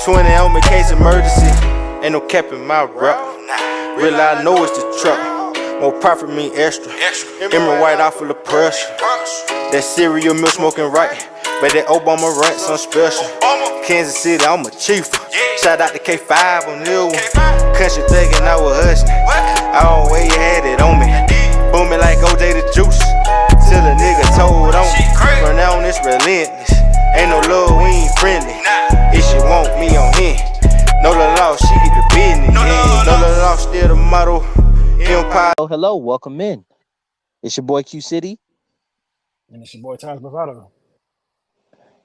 20 on me, case emergency. Ain't no cap in my rap. Real I know it's the truck. More profit mean extra. Emerald white out full of pressure. That cereal milk smoking right. But that Obama rant some special. Kansas City, I'm a chiefer. Shout out to K5 on new one. Country thuggin', I was hustling. I always had it on me. Booming like OJ the Juice. Till a nigga told on me. From now on, it's relentless. Ain't no love, we ain't friendly. If she want me on him. No the law, she get the business. No the law, still the motto. Empire. Hello, welcome in. It's your boy Qcity. And it's your boy Taj Bravado.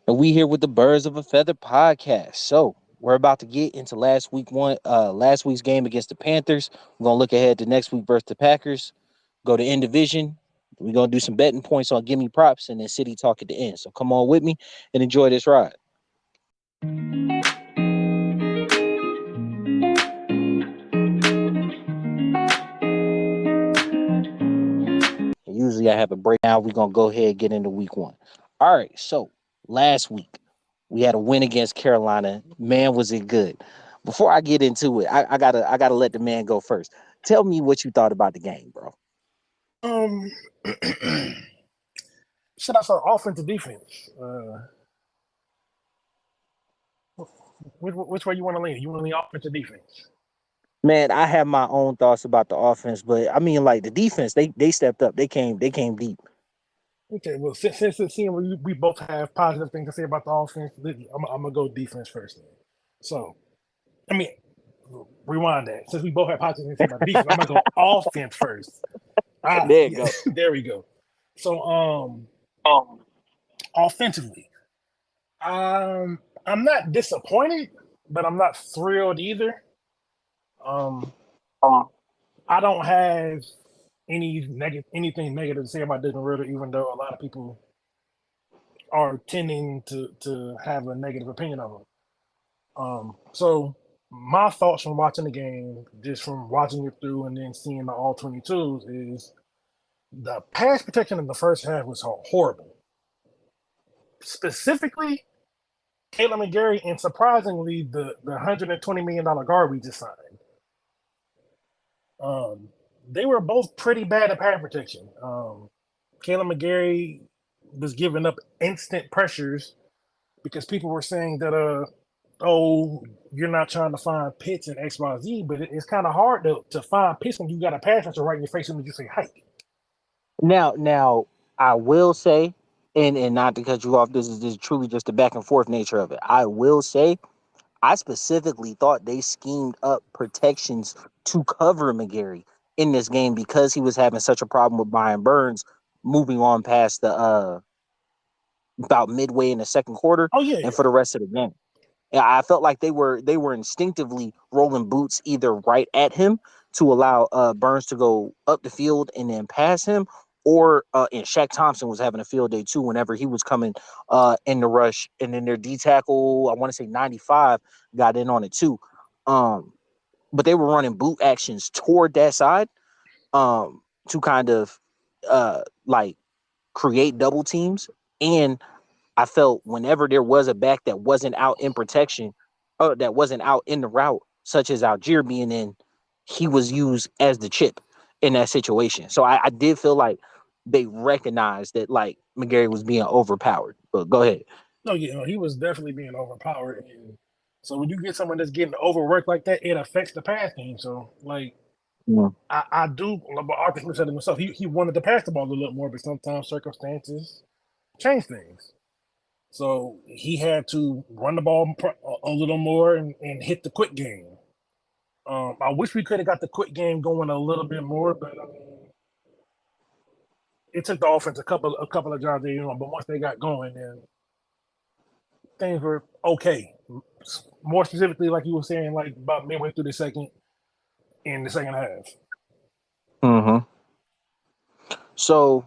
And we here with the Birds of a Feather podcast. So we're about to get into last week's game against the Panthers. We're gonna look ahead to next week versus the Packers. Go to end division. We're gonna do some betting points on Gimmie props and then City talk at the end. So come on with me and enjoy this ride. Usually I have a breakdown. We're gonna go ahead and get into week one. All right, so last week we had a win against Carolina. Man, was it good. Before I get into it, I gotta let the man go first. Tell me what you thought about the game, bro. Should I start offense or defense? Which way you want to lean? You want to lean offense or defense? Man, I have my own thoughts about the offense, but I mean, like the defense, they stepped up. They came deep. Okay, well, since seeing we both have positive things to say about the offense, I'm gonna go defense first. Then. So, I mean, rewind that. Since we both have positive things to say about defense, I'm gonna go offense first. There you go. There we go. So, offensively, I'm not disappointed, but I'm not thrilled either. I don't have anything negative to say about Desmond Ridder, even though a lot of people are tending to have a negative opinion of him. So my thoughts from watching the game, just from watching it through and then seeing the all 22s, is the pass protection in the first half was horrible. Specifically, Caleb McGarry and surprisingly the $120 million guard we just signed. They were both pretty bad at pass protection. Caleb McGarry was giving up instant pressures because people were saying that, you're not trying to find pits in XYZ, but it's kind of hard to find pits when you got a pass rusher right in your face when you say hike. Now, I will say, and not to cut you off, this is truly just the back and forth nature of it. I will say, I specifically thought they schemed up protections to cover McGarry in this game because he was having such a problem with Brian Burns moving on past the about midway in the second quarter and for the rest of the game. I felt like they were instinctively rolling boots either right at him to allow Burns to go up the field and then pass him, or and Shaq Thompson was having a field day too whenever he was coming in the rush, and then their D tackle, I want to say 95, got in on it too. But they were running boot actions toward that side to kind of like create double teams. And I felt whenever there was a back that wasn't out in protection, that wasn't out in the route, such as Algier being in, he was used as the chip in that situation. So I did feel like they recognized that like McGarry was being overpowered. But go ahead. No, he was definitely being overpowered. And so when you get someone that's getting overworked like that, it affects the pass game. So like, I do. Arthur Smith said it himself. He wanted to pass the ball a little more, but sometimes circumstances change things. So he had to run the ball a little more and hit the quick game. I wish we could have got the quick game going a little bit more, but I mean, it took the offense a couple of drives there, but once they got going, then things were okay. More specifically, like you were saying, like about midway through the second half. So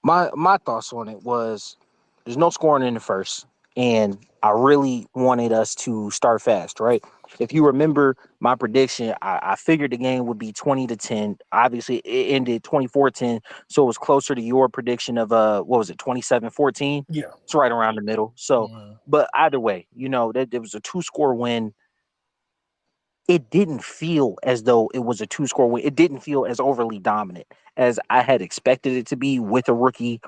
my thoughts on it was there's no scoring in the first, and I really wanted us to start fast, right? If you remember my prediction, I figured the game would be 20-10. Obviously, it ended 24-10, so it was closer to your prediction of what was it, 27-14? Yeah. It's right around the middle. So, but either way, that it was a 2-score win. It didn't feel as though it was a 2-score win. It didn't feel as overly dominant as I had expected it to be with a rookie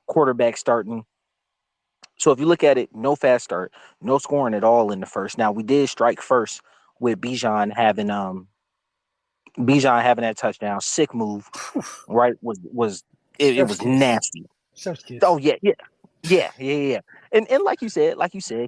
quarterback starting. So if you look at it, no fast start, no scoring at all in the first. Now we did strike first with Bijan having that touchdown, sick move, right? It Chef's was kiss. nasty. Chef's kiss. Oh yeah. And like you said,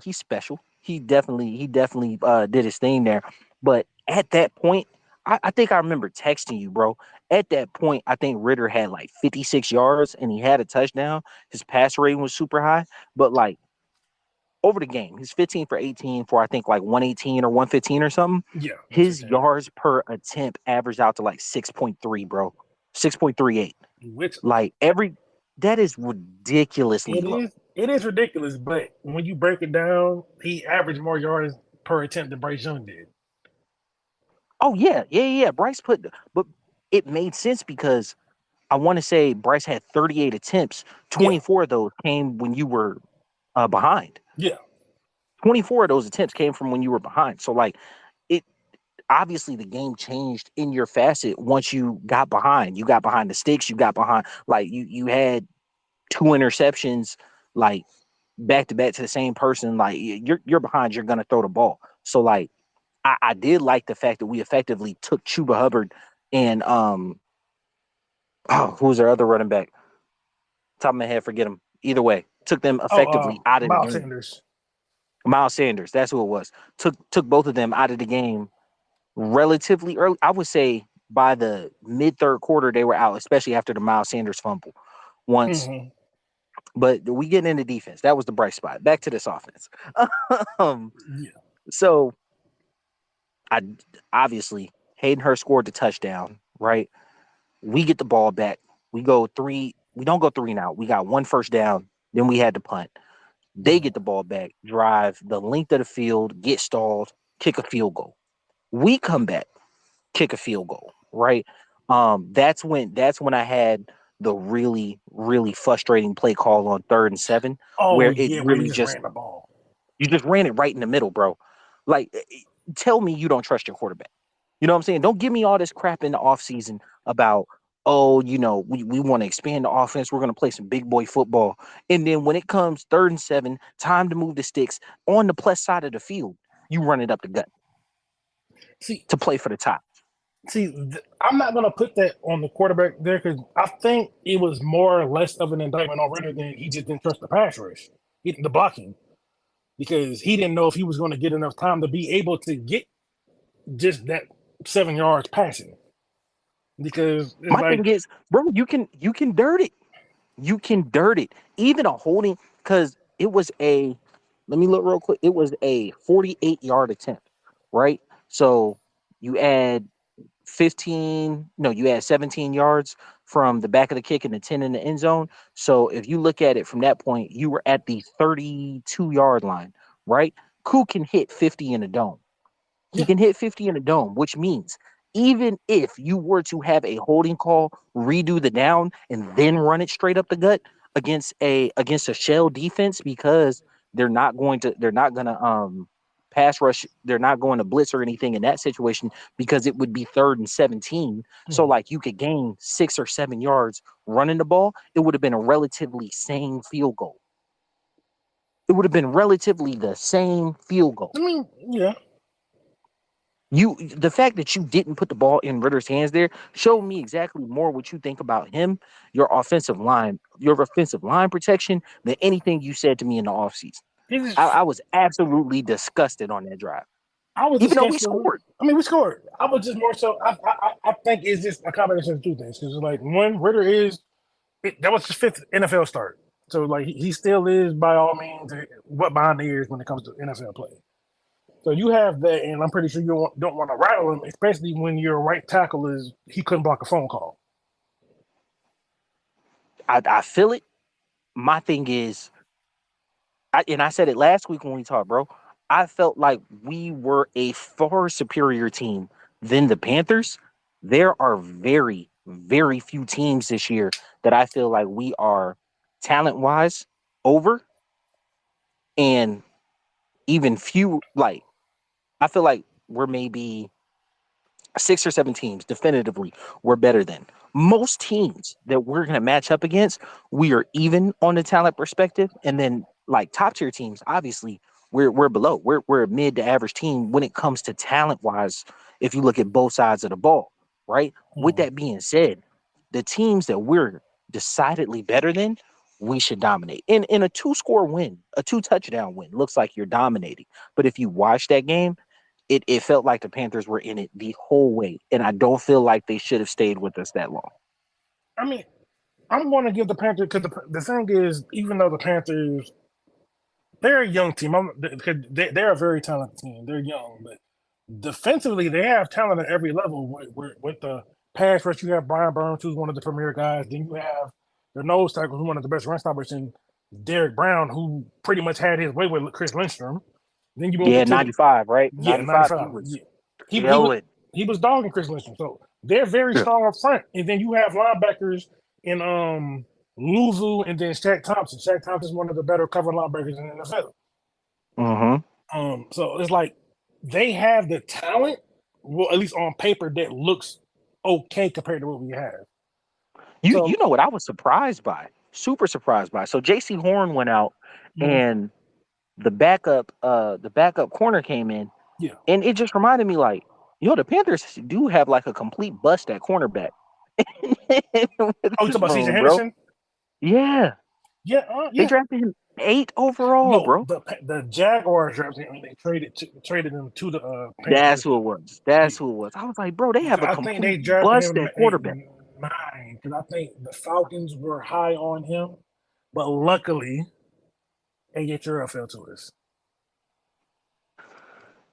he's special. He definitely did his thing there. But at that point, I think I remember texting you, bro. At that point, I think Ritter had like 56 yards and he had a touchdown. His pass rating was super high, but like over the game, he's 15 for 18 for I think like 118 or 115 or something. Yeah. His yards per attempt averaged out to like 6.3, bro. 6.38. Which Like that is ridiculously low. it is ridiculous, but when you break it down, he averaged more yards per attempt than Bryce Young did. Oh yeah. But it made sense because I want to say Bryce had 38 attempts. 24 of those came when you were behind. Yeah. 24 of those attempts came from when you were behind. So like it obviously the game changed in your facet once you got behind. You got behind the sticks, you got behind like you had two interceptions like back to back to the same person. Like you're behind, you're gonna throw the ball. So like I did like the fact that we effectively took Chuba Hubbard and who's our other running back? Top of my head, forget him. Either way, took them effectively out of the Miles game. Sanders. Miles Sanders, that's who it was. Took both of them out of the game relatively early. I would say by the mid third quarter they were out, especially after the Miles Sanders fumble. Once, but we get into defense. That was the bright spot. Back to this offense. Yeah. So I obviously Hayden Hurst scored the touchdown, right? We get the ball back. We go three. We don't go three now. We got one first down. Then we had to punt. They get the ball back, drive the length of the field, get stalled, kick a field goal. We come back, kick a field goal, right? That's when I had the really, really frustrating play call on 3rd and 7, Oh where it yeah, where he really just just ran the ball. you just ran it right in the middle, bro. Like, tell me you don't trust your quarterback. You know what I'm saying? Don't give me all this crap in the offseason about, oh, we want to expand the offense. We're going to play some big boy football. And then when it comes 3rd and 7, time to move the sticks on the plus side of the field, you run it up the gut to play for the top. I'm not going to put that on the quarterback there because I think it was more or less of an indictment on Ritter than he just didn't trust the pass rush, the blocking, because he didn't know if he was going to get enough time to be able to get just that 7 yards passing. Because my thing is, bro, you can dirt it. You can dirt it. Even a holding, because it was let me look real quick. It was a 48-yard attempt, right? So you add 17 yards from the back of the kick and the 10 in the end zone. So if you look at it from that point, you were at the 32-yard line, right? Koo can hit 50 in a dome. He can hit 50 in a dome, which means even if you were to have a holding call, redo the down, and then run it straight up the gut against a shell defense, because they're not gonna pass rush, they're not going to blitz or anything in that situation, because it would be 3rd and 17. So like you could gain 6 or 7 yards running the ball. It would have been a relatively same field goal. It would have been relatively the same field goal. I mean, yeah. The fact that you didn't put the ball in Ritter's hands there showed me exactly more what you think about him, your offensive line protection, than anything you said to me in the offseason. I was absolutely disgusted on that drive. I was Even though we disgusted. scored. I mean, we scored. I was just more so. I think it's just a combination of two things. Because like one, Ritter that was his 5th NFL start, so like he still is by all means what behind the ears when it comes to NFL play. So you have that, and I'm pretty sure you don't want to rattle him, especially when your right tackle he couldn't block a phone call. I feel it. My thing is, and I said it last week when we talked, bro. I felt like we were a far superior team than the Panthers. There are very, very few teams this year that I feel like we are talent wise over, and even few like I feel like we're maybe 6 or 7 teams definitively we're better than. Most teams that we're going to match up against, we are even on the talent perspective. And then, like top tier teams, obviously, we're below. We're a mid to average team when it comes to talent wise, if you look at both sides of the ball, right? With that being said, the teams that we're decidedly better than, we should dominate. In a 2 score win, a 2 touchdown win, looks like you're dominating. But if you watch that game, it felt like the Panthers were in it the whole way, and I don't feel like they should have stayed with us that long. I mean, I'm going to give the Panthers because the thing is, even though the Panthers, they're a young team, they're a very talented team. They're young, but defensively, they have talent at every level. With the pass rush, you have Brian Burns, who's one of the premier guys. Then you have the nose tackle, who's one of the best run stoppers, and Derek Brown, who pretty much had his way with Chris Lindstrom. Then you move Yeah, into the 95, right? yeah 95. He 95. was Yeah. He was killing. he was dogging Chris Lindstrom. So they're very Yeah. strong up front. And then you have linebackers in Luvu and then Shaq Thompson. Shaq Thompson is one of the better cover linebackers in the NFL. So it's like they have the talent, well, at least on paper, that looks okay compared to what we have. You know what I was surprised by? Super surprised by. So JC Horn went out, and the backup corner came in, Yeah. and it just reminded me like, the Panthers do have like a complete bust at cornerback. Oh, you talking about CJ bro. Henderson? Yeah, Yeah, they yeah. drafted him 8 overall, No, bro. the Jaguars drafted him and they traded him to the That's Panthers. who it was. Yeah. That's who it was. I was like, bro, they have a I think they complete drafted bust him at at quarterback. 9 because I think the Falcons were high on him, but luckily AJ Terrell fell to us.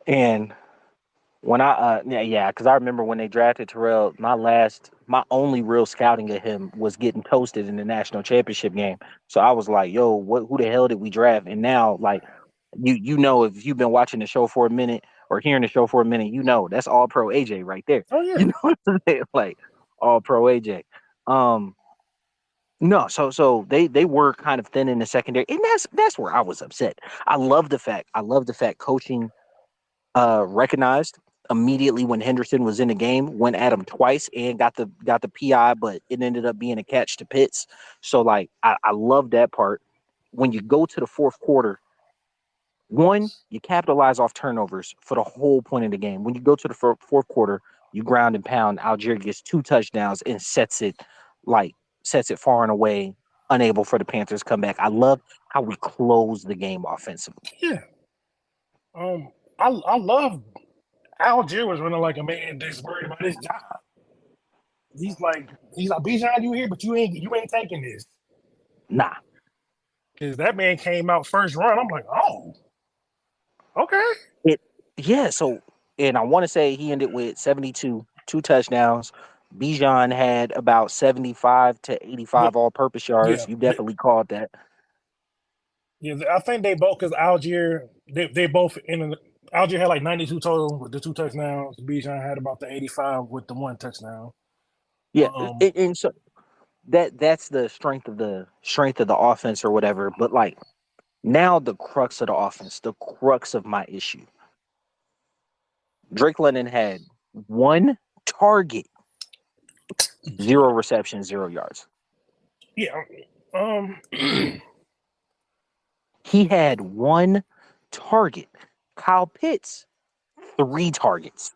And when because I remember when they drafted Terrell, my only real scouting of him was getting toasted in the national championship game. So I was like, yo, who the hell did we draft? And now, like, if you've been watching the show for a minute or hearing the show for a minute, that's all pro AJ right there. Oh yeah. You know what I'm saying? Like all pro AJ. No, so they were kind of thin in the secondary, and that's where I was upset. I love the fact coaching recognized immediately when Henderson was in the game, went at him twice and got the PI, but it ended up being a catch to Pitts. So like I love that part. When you go to the fourth quarter, one, you capitalize off turnovers for the whole point of the game. When you go to the fourth quarter, you ground and pound. Algier gets 2 touchdowns and sets it far and away, unable for the Panthers to come back. I love how we close the game offensively. Yeah. I love Algier was running like a man that's worried about his job. He's like Bijan, you here, but you ain't taking this. Nah. Because that man came out first run. I'm like, oh, okay. So, and I want to say he ended with 72, 2 touchdowns. Bijan had about 75 to 85 all-purpose yards. You definitely called that. Yeah, I think they both, because Algier, they both Algier had like 92 total with the 2 touchdowns. Bijan had about the 85 with the 1 touchdown. Yeah, and so that's the strength of the offense or whatever. But like now, the crux of the offense, the crux of my issue. Drake London had 1 target, 0 receptions, 0 yards. Yeah. He had 1 target. Kyle Pitts, 3 targets.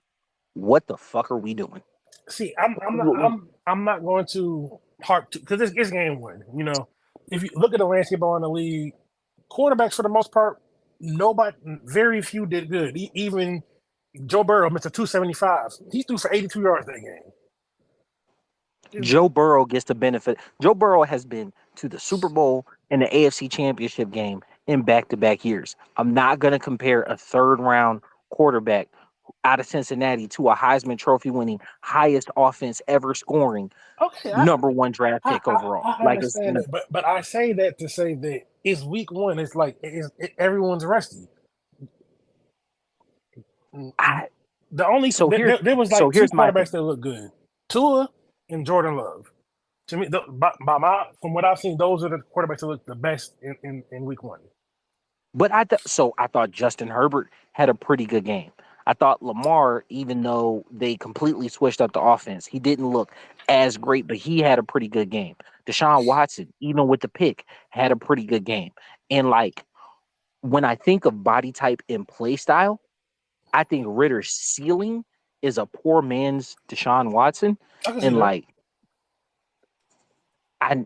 What the fuck are we doing? See, I'm not going to harp to, because it's game 1. You know, if you look at the landscape in the league, quarterbacks for the most part, very few did good. Even Joe Burrow, Mr. 275, he threw for 82 yards that game. Joe Burrow gets the benefit. Joe Burrow has been to the Super Bowl and the AFC Championship game in back-to-back years. I'm not going to compare a third-round quarterback out of Cincinnati to a Heisman Trophy winning, highest offense ever scoring, number 1 draft pick overall. I understand that, but I say that to say that it's week 1. It's like everyone's rusty. The only So here's there was like two here's my thing. quarterbacks that look good, Tua and Jordan Love. To me, from what I've seen, those are the quarterbacks that look the best in week one. But I thought Justin Herbert had a pretty good game. I thought Lamar, even though they completely switched up the offense, he didn't look as great, but he had a pretty good game. Deshaun Watson, even with the pick, had a pretty good game. And like when I think of body type and play style, I think Ritter's ceiling is a poor man's Deshaun Watson. I can see And that. like I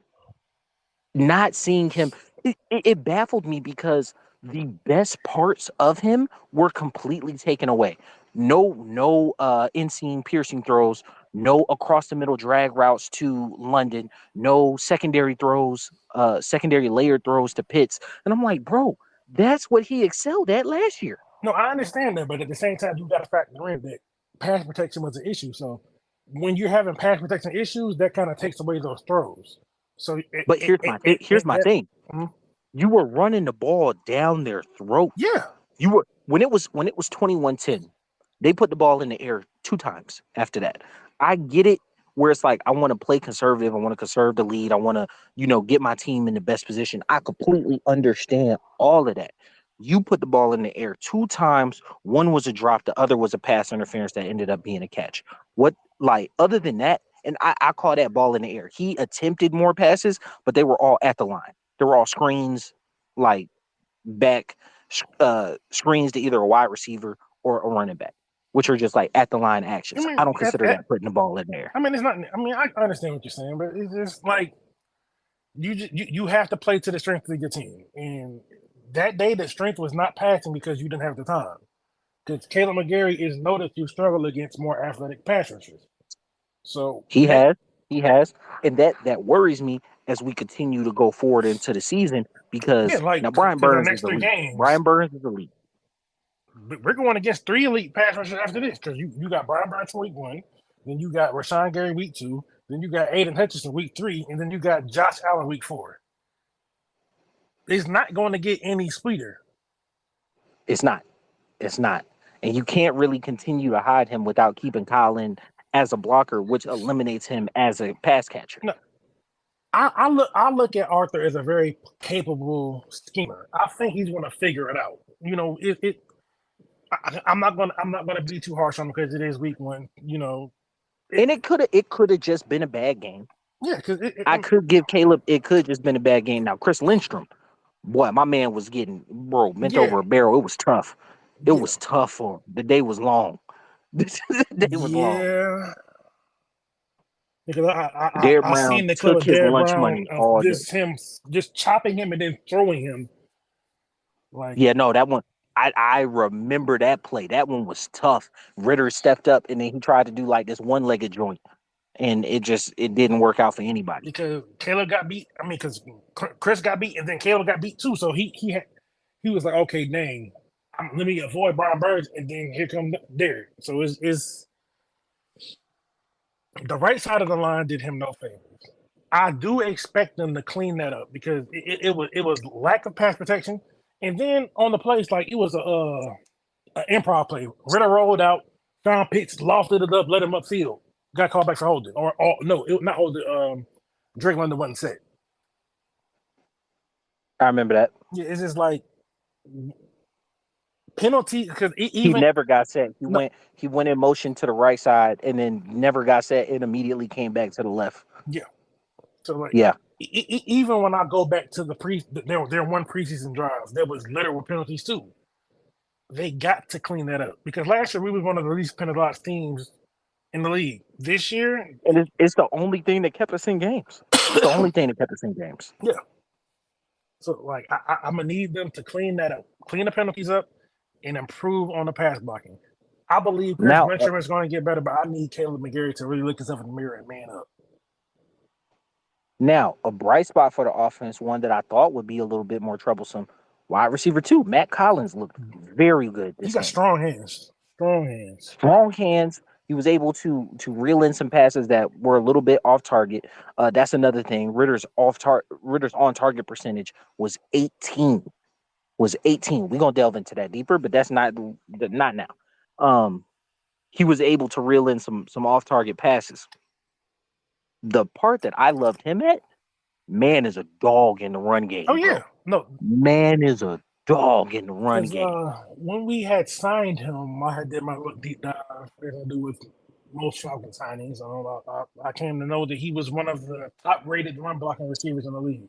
not seeing him, it baffled me because the best parts of him were completely taken away. No inseam piercing throws, no across the middle drag routes to London, no secondary throws, secondary layered throws to Pitts. And I'm like, bro, that's what he excelled at last year. No, I understand that, but at the same time, you got to factor in that pass protection was an issue. So when you're having pass protection issues, that kind of takes away those throws. So, But here's my thing. Mm-hmm. You were running the ball down their throat. Yeah. You were when it was 21-10, they put the ball in the air 2 times after that. I get it where it's like I want to play conservative, I want to conserve the lead, I want to, get my team in the best position. I completely understand all of that. You put the ball in the air 2 times, one was a drop, the other was a pass interference that ended up being a catch. What other than that, and I call that ball in the air. He attempted more passes, but they were all at the line. They were all screens, like back screens to either a wide receiver or a running back, which are just like at the line actions. I don't consider that putting the ball in there. I mean, it's not. I mean, I understand what you're saying, but it's just like you have to play to the strength of your team. And that day, the strength was not passing because you didn't have the time. Because Caleb McGarry is noticed to struggle against more athletic pass rushers. So he has, and that worries me as we continue to go forward into the season because now Brian Burns is elite. Brian Burns is elite. We're going against 3 elite pass rushers after this because you got Brian Burns week 1, then you got Rashawn Gary week 2, then you got Aiden Hutchinson week 3, and then you got Josh Allen week 4. It's not going to get any sweeter. It's not. And you can't really continue to hide him without keeping Colin as a blocker, which eliminates him as a pass catcher. No. I look at Arthur as a very capable schemer. I think he's going to figure it out. I'm not gonna be too harsh on him because it is week 1. And it could have just been a bad game. Yeah, because I could give Caleb. It could have just been a bad game. Now Chris Lindstrom, boy, my man was getting bent over a barrel. It was tough. It was tough for him. The day was long. The day was long. Yeah. Because I seen the took his lunch Brown, money all day. him just chopping him and then throwing him. That one. I remember that play. That one was tough. Ritter stepped up and then he tried to do like this one-legged joint, and it didn't work out for anybody. Because Caleb got beat. I mean, because Chris got beat and then Caleb got beat too. So he was like, okay, dang, let me avoid Brian Burns, and then here come Derek. So it's the right side of the line did him no favors. I do expect them to clean that up because it was lack of pass protection. And then on the plays, like it was an improv play. Ritter rolled out, Sean Pitts lofted it up, let him upfield. Got called back for holding. Not holding. Drake London wasn't set. I remember that. Yeah, it's just like penalty because he never got set. He went in motion to the right side and then never got set and immediately came back to the left. Yeah. So even when I go back to there were 1 preseason drives, there was literal penalties too. They got to clean that up because last year we were one of the least penalized teams in the league. This year, and it's the only thing that kept us in games. It's the only thing that kept us in games. Yeah. So I'm gonna need them to clean that up, clean the penalties up, and improve on the pass blocking. I believe Chris Lindstrom is going to get better, but I need Caleb McGarry to really look himself in the mirror and man up. Now, a bright spot for the offense, one that I thought would be a little bit more troublesome, wide receiver 2, Matt Collins looked very good. He's got strong hands. Strong hands. He was able to reel in some passes that were a little bit off target. That's another thing. Ritter's on target percentage was 18. We're gonna delve into that deeper, but that's not now. he was able to reel in some off target passes. The part that I loved him at, man is a dog in the run Oh game, yeah, bro. no, Man is a dog in the run because game. when we had signed him, I had did my little deep dive as I do with most Falcon signings. I came to know that he was one of the top rated run blocking receivers in the league.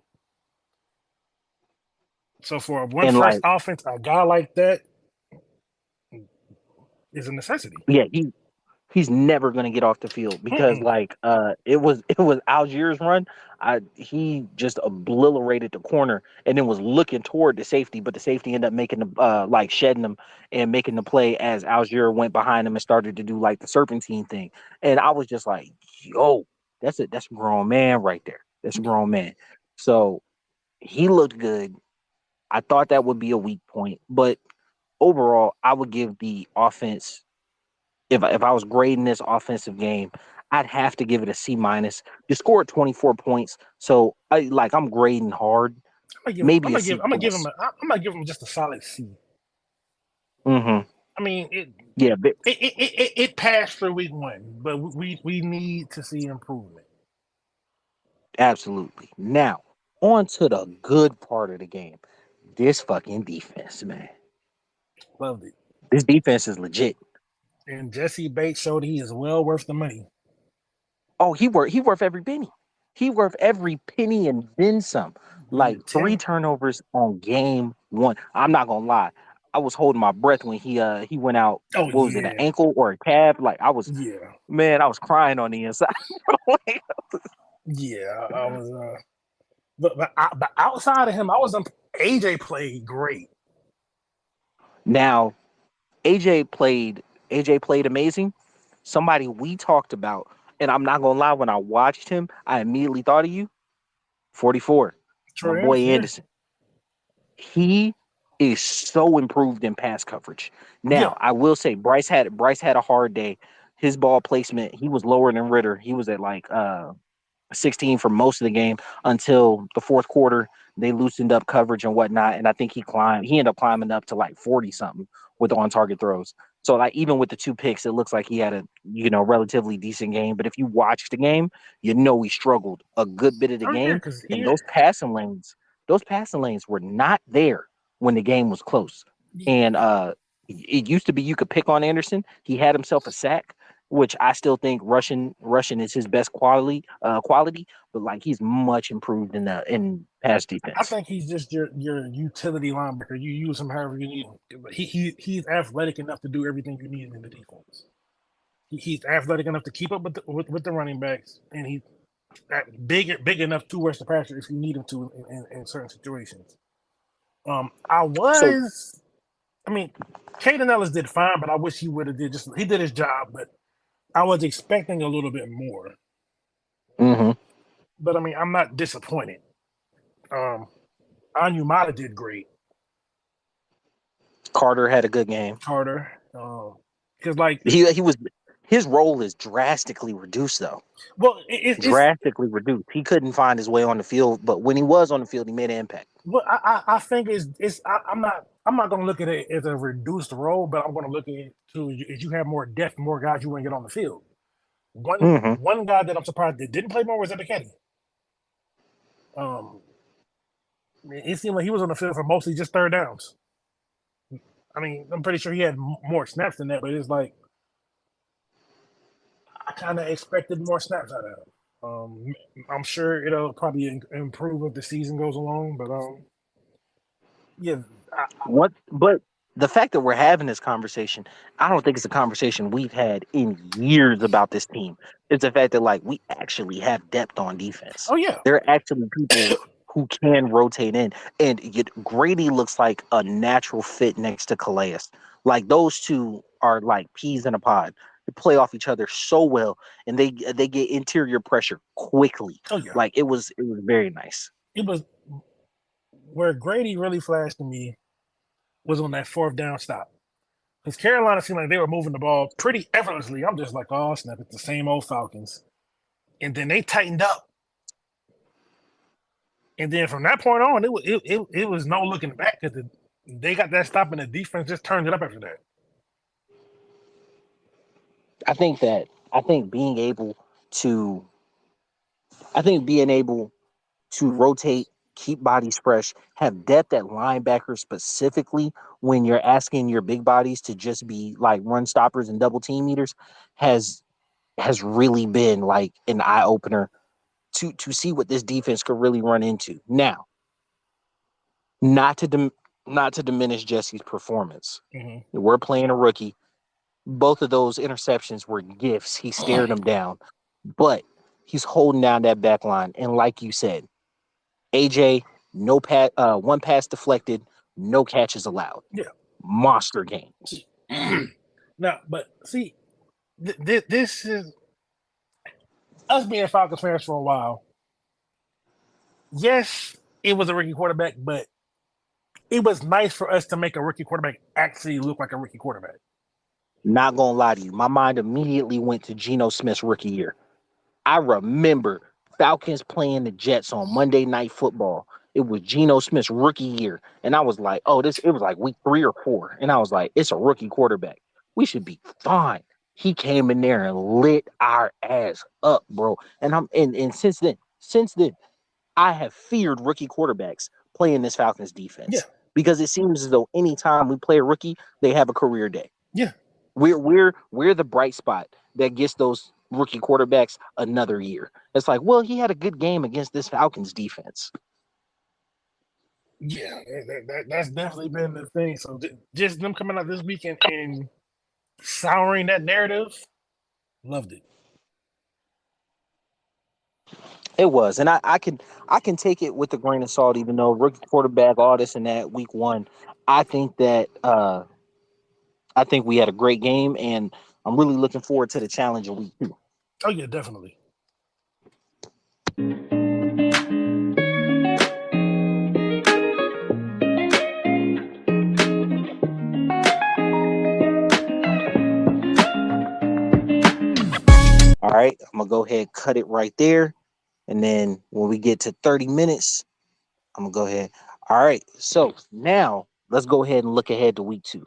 So for a one And fresh like, offense, a guy like that is a necessity. yeah, he's never gonna get off the field because Mm-mm. like it was Algiers run. He just obliterated the corner and then was looking toward the safety, but the safety ended up making the like shedding him and making the play as Algier went behind him and started to do like the serpentine thing. And I was just like, yo, that's a grown man right there. That's a grown man. So he looked good. I thought that would be a weak point, but overall, I would give the offense if I was grading this offensive game, I'd have to give it a C minus. You scored 24 points, so I'm grading hard, maybe a C plus. I'm gonna give him just a solid C. Mm-hmm. I mean, Yeah, it passed for week one, but we need to see improvement. absolutely. Now, on to the good part of the game. This fucking defense, man. Loved it. This defense is legit. And Jesse Bates showed he is well worth the money. Oh, he worth every penny. He worth every penny and then some. Yeah, Like 10. 3 turnovers on game one. I'm not gonna lie. I was holding my breath when he went out. Oh What was it, an yeah, ankle or a calf? Like yeah, man, I was crying on the inside. Like, yeah. I was. But outside of him, I was. AJ played great. now AJ played amazing. Somebody we talked about, and I'm not gonna lie, when I watched him, I immediately thought of you. 44, my Troy boy Anderson, yeah, Anderson. He is so improved in pass coverage. yeah. Now, I will say Bryce had a hard day. His ball placement, he was lower than Ritter. He was at like 16 for most of the game until the fourth quarter. They loosened up coverage and whatnot, and I think he ended up climbing up to like 40 something with on target throws. So like even with the 2 picks, it looks like he had a relatively decent game. But if you watch the game, he struggled a good bit of the Oh yeah, game, because and he. those passing lanes were not there when the game was close. And it used to be you could pick on Anderson. He had himself a sack, which I still think Russian is his best quality, but like he's much improved in pass I defense. think he's just your utility linebacker. You use him however you need him. But he's athletic enough to do everything you need in the defense. He's athletic enough to keep up with the running backs, and he's big enough to rush the passer if you need him to in certain situations. I So was, I mean, Caden Ellis did fine, but I wish he would have he did his job, but I was expecting a little bit more. mhm. But I mean, I'm not disappointed. Um, Anumata did great. Carter had a good game. Carter, because like, He was his role is drastically reduced though. well, Drastically reduced. He couldn't find his way on the field, but when he was on the field, he made an impact. well, I think I'm not going to look at it as a reduced role, but I'm going to look at it to as you have more depth, more guys you want to get on the field. Hmm. One guy that I'm surprised that didn't play more was Ebiketie. Um, it seemed like he was on the field for mostly just third downs. I mean, I'm pretty sure he had more snaps than that, but it's like I kind of expected more snaps out of him. I'm sure it'll probably improve as the season goes along, but yeah, What? But the fact that we're having this conversation, I don't think it's a conversation we've had in years about this team. It's the fact that like we actually have depth on defense. oh yeah, There are actually people who can rotate in, and Grady looks like a natural fit next to Calais. Like those two are like peas in a pod. They play off each other so well, and they get interior pressure quickly. oh yeah. Like it was very nice. It was where Grady really flashed to me was on that fourth down stop. Because Carolina seemed like they were moving the ball pretty effortlessly. I'm just like, oh snap, it's the same old Falcons. And then they tightened up. And then from that point on, it was, no, looking back because they got that stop and the defense just turned it up after that. I think that I think being able to I think being able to rotate, keep bodies fresh, have depth at linebacker specifically when you're asking your big bodies to just be like run stoppers and double team eaters has has really been like an eye opener to see what this defense could really run into. Now, not to not to diminish Jesse's performance. Mm-hmm. We're playing a rookie. Both of those interceptions were gifts. He stared them down, but he's holding down that back line. And like you said, AJ, no one pass deflected, no catches allowed. Yeah. Monster game. Now, but see, this is us being Falcons fans for a while. Yes, it was a rookie quarterback, but it was nice for us to make a rookie quarterback actually look like a rookie quarterback. Not gonna lie to you, my mind immediately went to Geno Smith's rookie year. I remember Falcons playing the Jets on Monday Night Football. It was Geno Smith's rookie year, and I was like, "Oh, this." It was like week 3 or 4, and I was like, "It's a rookie quarterback. We should be fine." He came in there and lit our ass up, bro. And since then, I have feared rookie quarterbacks playing this Falcons Yeah. defense because it seems as though anytime we play a rookie, they have a career day. Yeah. We're the bright spot that gets those rookie quarterbacks another year. It's like, well, he had a good game against this Falcons defense. Yeah, that's definitely been the thing. So just them coming out this weekend and souring that narrative, loved it. It was, and I can take it with a grain of salt, even though rookie quarterback, all this and that, week 1. I think that I think we had a great game, and I'm really looking forward to the challenge in week 2. Oh yeah, definitely. All right, I'm gonna go ahead and cut it right there, and then when we get to 30 minutes, I'm gonna go ahead. All right, so now let's go ahead and look ahead to week 2.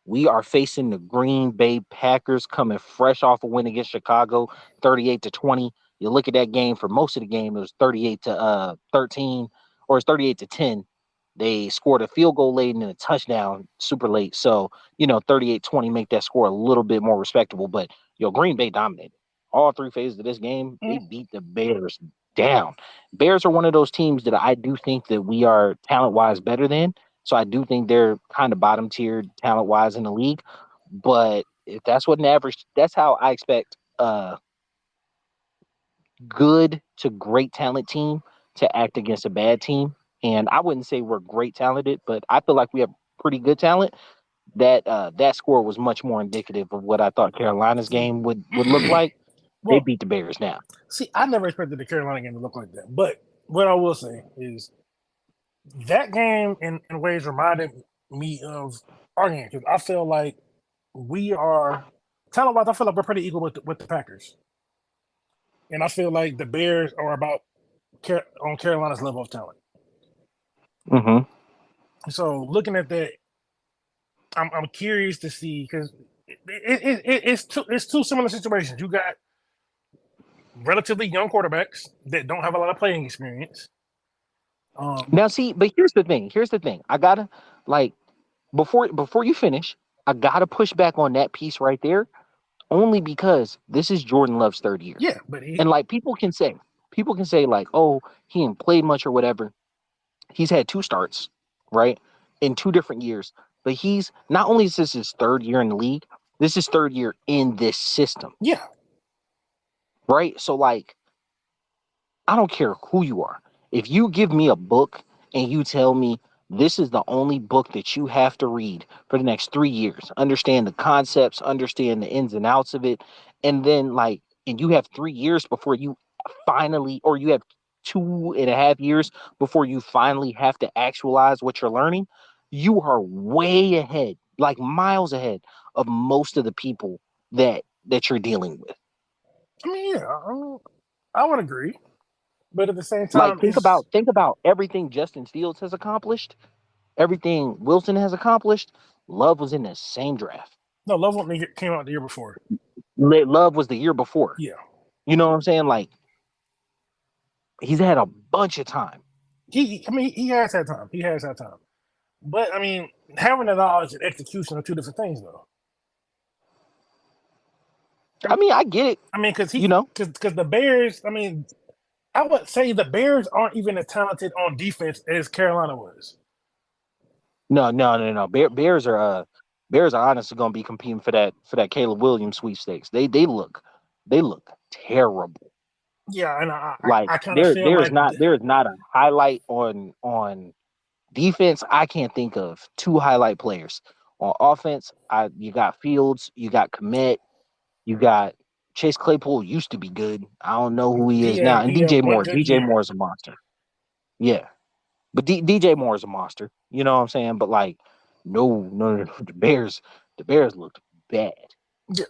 We are facing the Green Bay Packers coming fresh off a win against Chicago, 38-20. You look at that game, for most of the game, it was 38 to 13, or it's 38 to 10. They scored a field goal late and then a touchdown super late. So, 38-20 make that score a little bit more respectable. But Green Bay dominated. All 3 phases of this game, they beat the Bears down. Bears are one of those teams that I do think that we are talent wise better than. So I do think they're kind of bottom tier talent wise in the league. But if that's what an average, that's how I expect a good to great talent team to act against a bad team. And I wouldn't say we're great talented, but I feel like we have pretty good talent. That score was much more indicative of what I thought Carolina's game would look like. They Well, beat the Bears now. see, I never expected the Carolina game to look like that. But what I will say is that game in ways reminded me of our game because I feel like we are talent wise. I feel like we're pretty equal with the Packers, and I feel like the Bears are about on Carolina's level of talent. Mm-hmm. So looking at that, I'm curious to see because it's two similar situations. You got relatively young quarterbacks that don't have a lot of playing experience. Now, see, but here's the thing. Here's the thing. I gotta like before you finish, I gotta push back on that piece right there, only because this is Jordan Love's 3rd year, Yeah, but he and like people can say like, oh, he ain't played much or whatever. He's had 2 starts, right, in 2 different years, but he's not only is this his 3rd year in the league, this is 3rd year in this system, yeah. right? So like, I don't care who you are. If you give me a book and you tell me this is the only book that you have to read for the next 3 years, understand the concepts, understand the ins and outs of it, and then and you have 3 years before you finally, or you have 2.5 years before you finally have to actualize what you're learning, you are way ahead, like miles ahead of most of the people that you're dealing with. I mean, yeah, I would agree, but at the same Like time, it's think about everything Justin Fields has accomplished, everything Wilson has accomplished. Love was in the same draft. No, Love One came out the year before. Love was the year before. Yeah. You know what I'm saying? Like, he's had a bunch of time. He has had time. He has had time. But I mean, having the knowledge and execution are two different things, though. I mean, I get it. I mean, because the Bears. I mean, I would say the Bears aren't even as talented on defense as Carolina was. No. Bears are honestly going to be competing for that Caleb Williams sweepstakes. They look terrible. Yeah, and Like, I kind of feel there's like not a highlight on defense. I can't think of two highlight players. On offense, you got Fields, you got Komet, you got Chase Claypool used to be good. I don't know who he is now. And he had DJ one Moore. good DJ year. Moore is a monster. Yeah. But DJ Moore is a monster. You know what I'm saying? But like, no. The Bears looked bad. Yeah,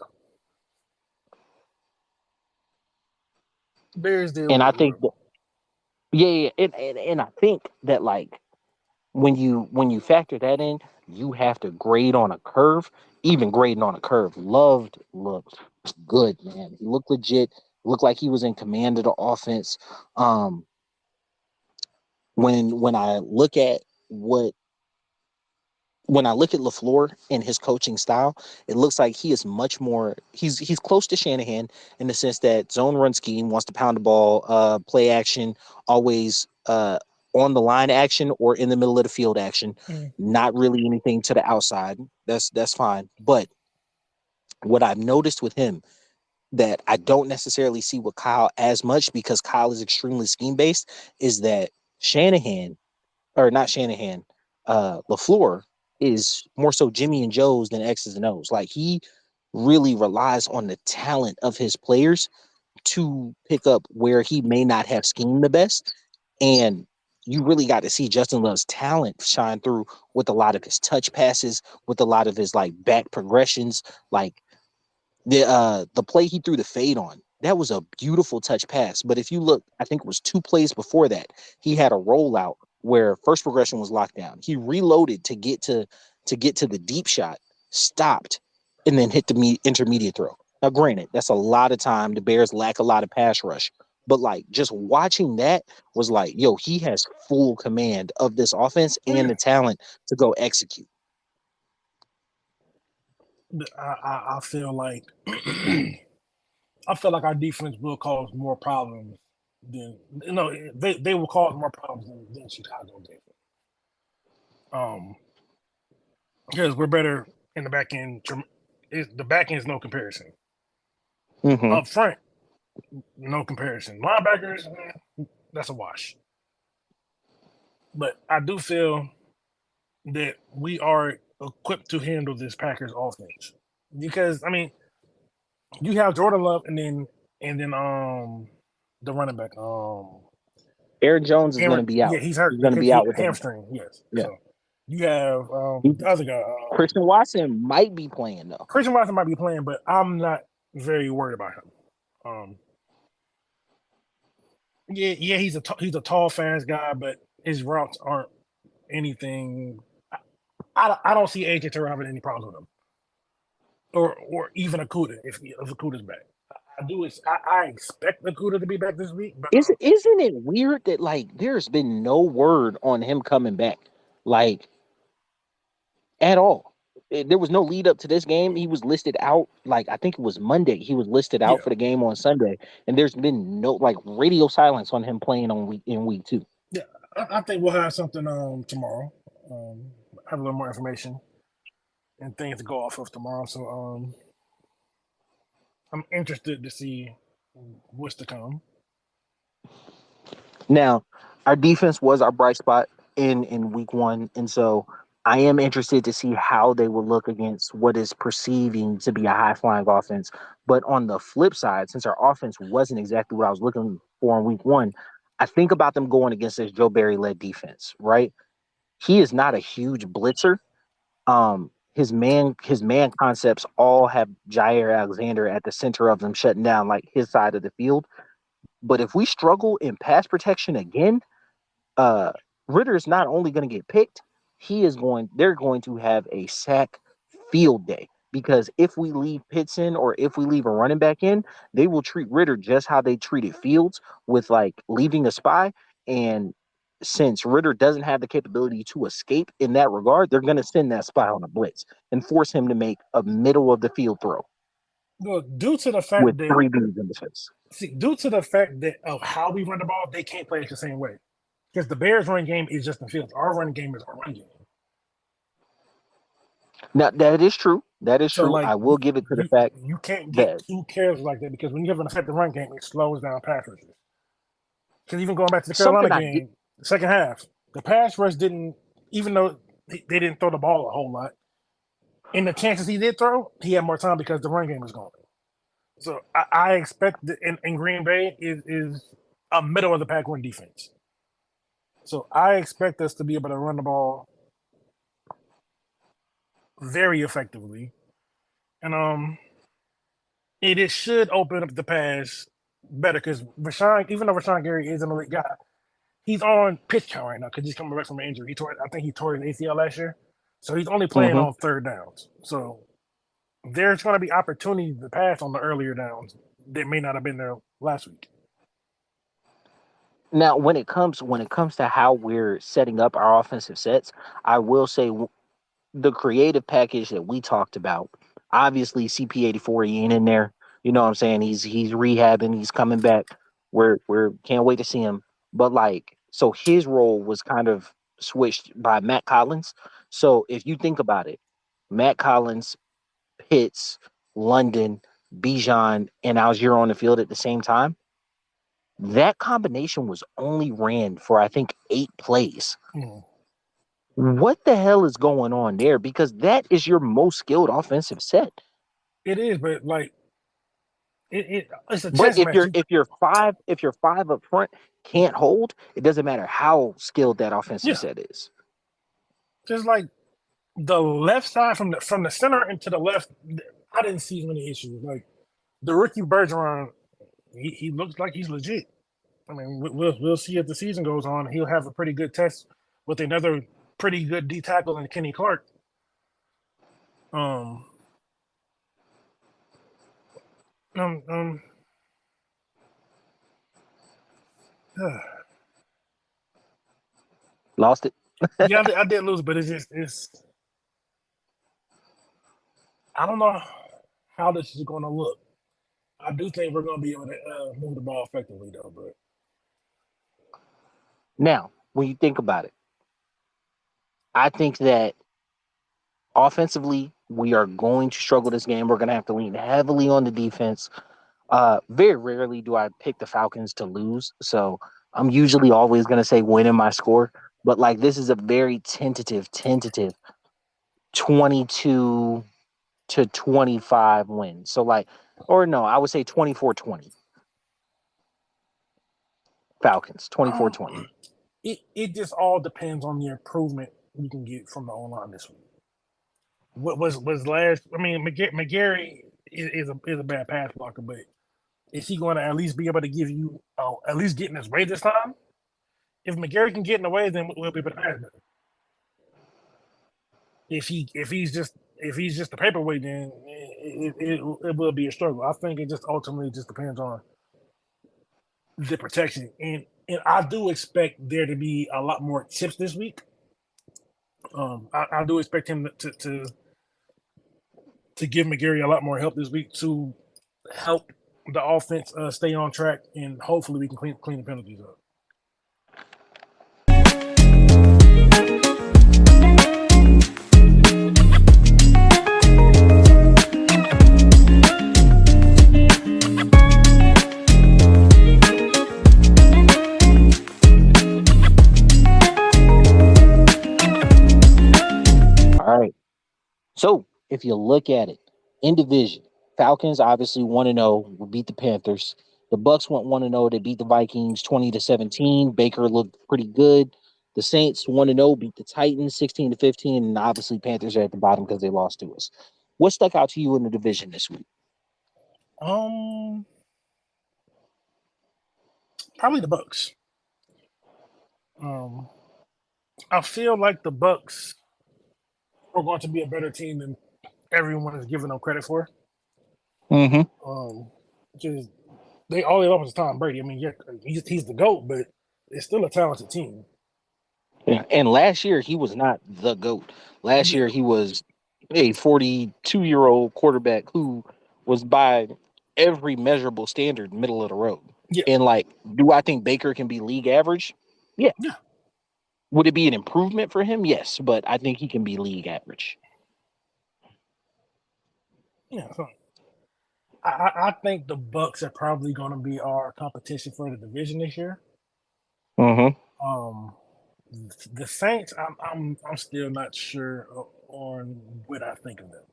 Bears did And I look think rough. that, yeah. And I think that, like, when you factor that in, you have to grade on a curve. Even grading on a curve, Loved looked good, man. He looked legit. Looked like he was in command of the offense. Um, when I look at what when I look at LaFleur and his coaching style, it looks like he is much more. He's close to Shanahan in the sense that zone run scheme, wants to pound the ball, play action, always on the line action or in the middle of the field action. Mm. Not really anything to the outside. That's fine. But what I've noticed with him that I don't necessarily see with Kyle as much, because Kyle is extremely scheme based, is that Shanahan, or not Shanahan, LaFleur is more so Jimmy and Joe's than X's and O's. Like, he really relies on the talent of his players to pick up where he may not have schemed the best. And you really got to see Justin Love's talent shine through with a lot of his touch passes, with a lot of his like back progressions. Like, the play he threw the fade on, that was a beautiful touch pass. But if you look, I think it was two plays before that, he had a rollout where first progression was locked down. He reloaded to get to the deep shot, stopped, and then hit the intermediate throw. Now, granted, that's a lot of time. The Bears lack a lot of pass rush. But like, just watching that was like, yo, he has full command of this offense Oh, and yeah. the talent to go execute. I feel like I feel like our defense will cause more problems than they will cause more problems than Chicago did. Because we're better in the back end. The back end is no comparison. Mm-hmm. Up front, no comparison. Linebackers, that's a wash. But I do feel that we are equipped to handle this Packers offense, because I mean, you have Jordan Love and then the running back Aaron Jones is going to Aaron. be Yeah, out. he's hurt. He's going to be out with them. Hamstring. Yes. Yeah. So you have the other guy. Christian Watson might be playing though. Christian Watson might be playing, but I'm not very worried about him. Yeah, he's a tall, fast guy, but his routes aren't anything. I don't see AJ Terrell having any problems with him, or even Akuda if Akuda's back. I expect Akuda to be back this week, but Isn't it weird that, like, there's been no word on him coming back, like, at all? There was no lead up to this game. He was listed out, like, I think it was Monday. He was listed out for the game on Sunday, and there's been no, like, radio silence on him playing in week 2. Yeah, I think we'll have something tomorrow. Have a little more information and things to go off of tomorrow. So I'm interested to see what's to come. Now, our defense was our bright spot in week 1, and so I am interested to see how they will look against what is perceiving to be a high flying offense. But on the flip side, since our offense wasn't exactly what I was looking for in week 1, I think about them going against this Joe Barry led defense, right? He is not a huge blitzer. His man concepts all have Jair Alexander at the center of them, shutting down like his side of the field. But if we struggle in pass protection again, Ritter is not only going to get picked, they're going to have a sack field day, because if we leave Pitts in or if we leave a running back in, they will treat Ritter just how they treated Fields with like leaving a spy. And since Ritter doesn't have the capability to escape in that regard, they're going to send that spy on a blitz and force him to make a middle of the field throw Well, due to the with fact that three dudes in the face. due to the fact that of how we run the ball, they can't play it the same way. Because the Bears' running game is Justin Fields. Our running game is our running game. Now that is true. That is So true. like I will give it to the fact you can't get that too careless like that because when you have an effective run game, it slows down pass rushes. Because even going back to the Carolina something I did. game, the second half, the pass rush didn't, even though they didn't throw the ball a whole lot. In the chances he did throw, he had more time because the run game was going. So I expect that in Green Bay is a middle of the pack run defense. So I expect us to be able to run the ball very effectively, and it should open up the pass better because Rashawn, even though Rashawn Gary is an elite guy, he's on pitch count right now because he's coming back from an injury. I think he tore his ACL last year, so he's only playing on third downs. So there's going to be opportunity to pass on the earlier downs that may not have been there last week. Now, when it comes to how we're setting up our offensive sets, I will say the creative package that we talked about. Obviously, CP84 he ain't in there. You know what I'm saying? He's rehabbing. He's coming back. We're can't wait to see him. But like, so his role was kind of switched by Matt Collins. So if you think about it, Matt Collins, Pitts, London, Bijan, and Algier on the field at the same time. That combination was only ran for I think 8 plays. What the hell is going on there? Because that is your most skilled offensive set. It is, but like it's a But chess match. if your five up front can't hold, it doesn't matter how skilled that offensive set is. Just like the left side from the center and to the left, I didn't see many issues. Like the rookie Bergeron, he looks like he's legit. I mean, we'll see as the season goes on. He'll have a pretty good test with another pretty good D tackle in Kenny Clark. Um, um, um, Lost it. yeah, I did lose, but it's. I don't know how this is going to look. I do think we're going to be able to move the ball effectively, though. But now, when you think about it, I think that offensively, we are going to struggle this game. We're going to have to lean heavily on the defense. Very rarely do I pick the Falcons to lose. So I'm usually always going to say win in my score. But like this is a very tentative 22 to 25 win. So like, or no, I would say 24-20. Falcons, 24-20. It just all depends on the improvement we can get from the O-line this week. What was last? I mean, McGarry is a bad pass blocker, but is he going to at least be able to give you at least get in his way this time? If McGarry can get in the way, then we'll be able to pass better. If he's just a paperweight, then it will be a struggle. I think it just ultimately just depends on the protection, and I do expect there to be a lot more tips this week. I do expect him to give McGarry a lot more help this week to help the offense stay on track, and hopefully we can clean the penalties up. All right. So if you look at it in division, Falcons obviously 1-0, will beat the Panthers. The Bucks went 1-0. They beat the Vikings 20-17. Baker looked pretty good. The Saints 1-0, beat the Titans 16-15, and obviously Panthers are at the bottom because they lost to us. What stuck out to you in the division this week? Probably the Bucks. I feel like the Bucks are going to be a better team than everyone is giving them credit for. Mm-hmm. Just all they love is Tom Brady. I mean, yeah, he's the GOAT, but it's still a talented team. Yeah. And last year he was not the GOAT. Last Yeah, year he was a 42-year-old quarterback who was by every measurable standard middle of the road. yeah, And like, do I think Baker can be league average? Yeah. yeah, Would it be an improvement for him? Yes, but I think he can be league average. yeah. So I think the Bucks are probably going to be our competition for the division this year. Mm-hmm. Um, the Saints, I'm still not sure on what I think of them.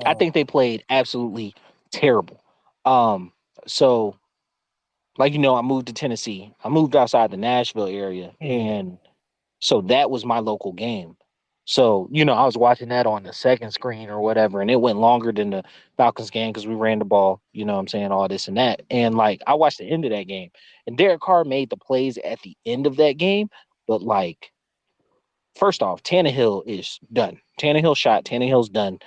I think they played absolutely terrible. Um, so like I moved to Tennessee. I moved outside the Nashville area, Mhm. and so that was my local game. So I was watching that on the second screen or whatever, and it went longer than the Falcons game because we ran the ball. You know what I'm saying, all this and that, and like I watched the end of that game, and Derek Carr made the plays at the end of that game, but like first off, Tannehill is done. Tannehill shot. Tannehill's done.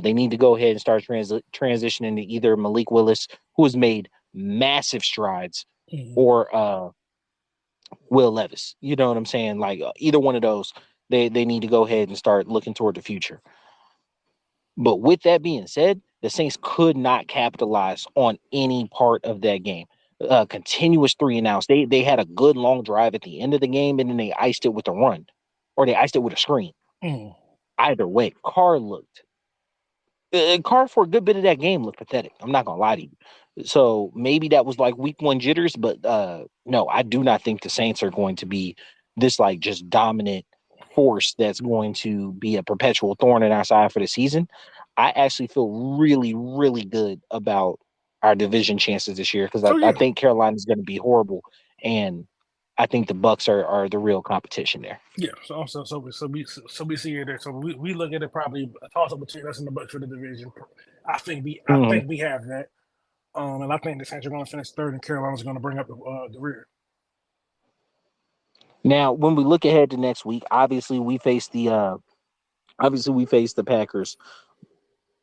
They need to go ahead and start transitioning to either Malik Willis, who has made massive strides, Mhm. or Will Levis. You know what I'm saying? Like either one of those, they need to go ahead and start looking toward the future. But with that being said, the Saints could not capitalize on any part of that game. Continuous 3-and-outs. They had a good long drive at the end of the game, and then they iced it with a run, or they iced it with a screen. Mhm. Either way, Carr for a good bit of that game looked pathetic. I'm not gonna lie to you. So maybe that was like week one jitters, but no, I do not think the Saints are going to be this like just dominant force that's going to be a perpetual thorn in our side for the season. I actually feel really, really good about our division chances this year because So I yeah, think Carolina is going to be horrible, and I think the Bucks are the real competition there. yeah. So we see it there. So we look at it probably a toss up between us and the Bucks for the division. I Mhm. think we have that. And I think the Saints are going to finish third, and Carolina's going to bring up the rear. Now, when we look ahead to next week, obviously we face the Packers.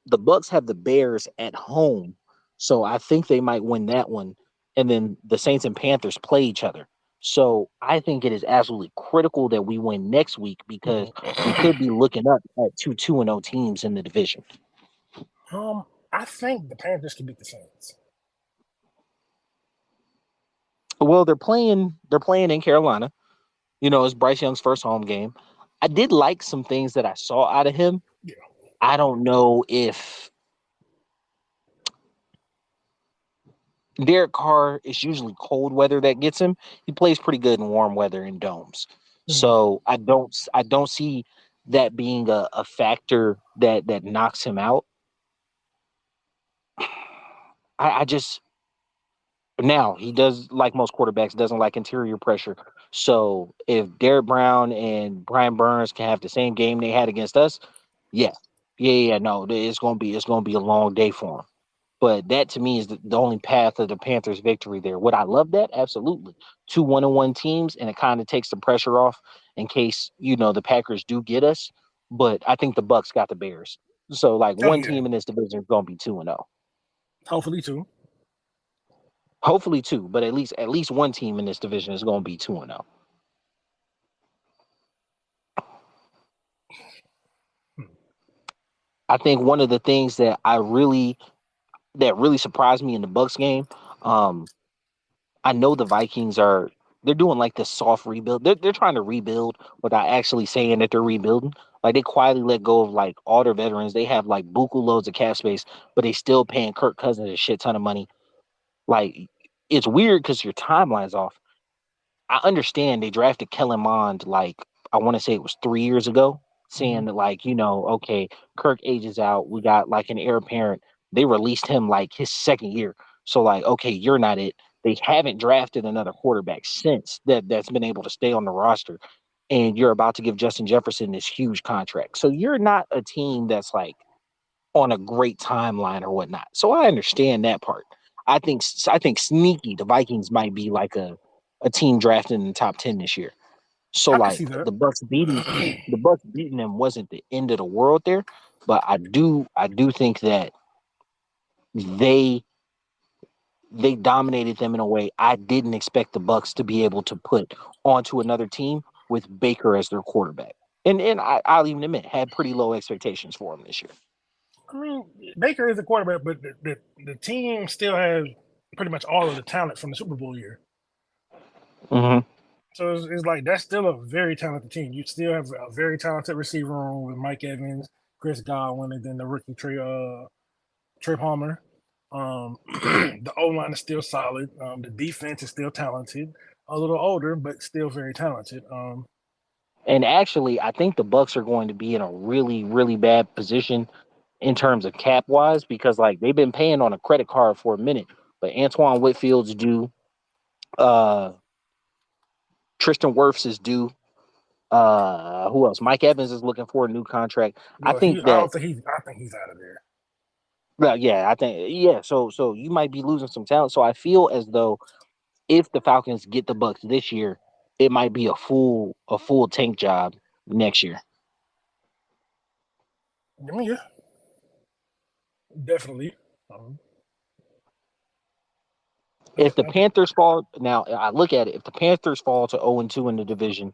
The Bucks have the Bears at home, so I think they might win that one. And then the Saints and Panthers play each other. So I think it is absolutely critical that we win next week because we Mhm. could be looking up at 2-2-0 teams in the division. I think the Panthers can beat the Saints. Well, they're playing in Carolina. It's Bryce Young's first home game. I did like some things that I saw out of him. Yeah. I don't know if Derek Carr is usually cold weather that gets him. He plays pretty good in warm weather in domes. Mhm. So I don't see that being a factor that knocks him out. I just now he does like most quarterbacks doesn't like interior pressure. So if Derek Brown and Brian Burns can have the same game they had against us, yeah, yeah, no, it's gonna be a long day for him. But that to me is the only path of the Panthers' victory there. Would I love that? Absolutely. Two 1-1 teams, and it kind of takes the pressure off in case the Packers do get us. But I think the Bucks got the Bears. So like Oh one yeah. team in this division is gonna be 2-0. Hopefully too. Hopefully two, but at least one team in this division is gonna be 2-0. Hmm. I think one of the things that really surprised me in the Bucks game, um, I know the Vikings they're doing like this soft rebuild. They're trying to rebuild without actually saying that they're rebuilding. Like they quietly let go of like all their veterans. They have like buku loads of cap space, but they still paying Kirk Cousins a shit ton of money. Like it's weird because your timeline's off. I understand they drafted Kellen Mond like I want to say it was 3 years ago, Mhm. saying that like okay, Kirk ages out. We got like an heir apparent. They released him like his second year, so like okay, you're not it. They haven't drafted another quarterback since that's been able to stay on the roster, and you're about to give Justin Jefferson this huge contract. So you're not a team that's like on a great timeline or whatnot. So I understand that part. I think sneaky the Vikings might be like a team drafted in the top 10 this year. So I can see like that. the Bucks beating them wasn't the end of the world there, but I do think that they dominated them in a way I didn't expect the Bucks to be able to put onto another team with Baker as their quarterback. And I'll even admit had pretty low expectations for him this year. I mean, Baker is a quarterback, but the team still has pretty much all of the talent from the Super Bowl year. Mm-hmm. So it's like that's still a very talented team. You still have a very talented receiver room with Mike Evans, Chris Godwin, and then the rookie Trey Palmer. The O line is still solid. The defense is still talented. A little older, but still very talented. And actually, I think the Bucks are going to be in a really, really bad position in terms of cap wise because like they've been paying on a credit card for a minute, but Antoine Whitfield's due, uh, Tristan Wirfs is due. Who else? Mike Evans is looking for a new contract. I Well, think I that don't think he's. I think he's out of there. well, yeah, I think yeah. So you might be losing some talent. So I feel as though if the Falcons get the Bucks this year, it might be a full tank job next year. I mean, yeah, definitely. If the I think. Panthers fall now, I look at it. If the Panthers fall to 0-2 in the division,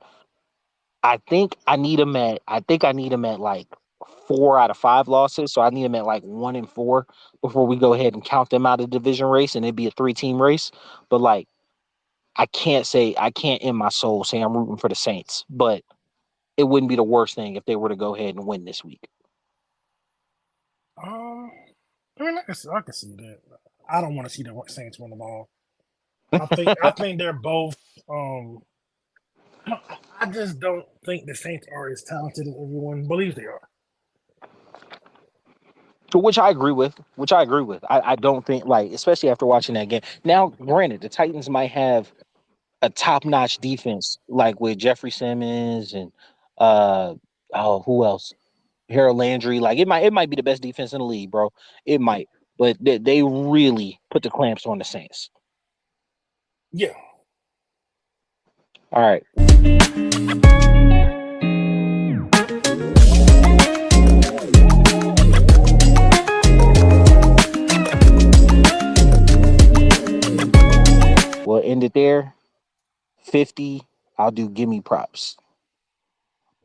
I think I need them at like 4 out of 5 losses. So I need them at like 1-4 before we go ahead and count them out of the division race, and it'd be a 3-team race. But like I can't in my soul say I'm rooting for the Saints, but it wouldn't be the worst thing if they were to go ahead and win this week. Um, I mean, I can see that. I don't want to see the Saints win the ball. I think they're both. I just don't think the Saints are as talented as everyone believes they are. Which I agree with. I don't think like, especially after watching that game. Now, granted, the Titans might have a top-notch defense, like with Jeffrey Simmons and uh who else? Harold Landry. Like it might be the best defense in the league, bro. It might, but they really put the clamps on the Saints. Yeah. All right. We'll end it there. 50. I'll do gimme props.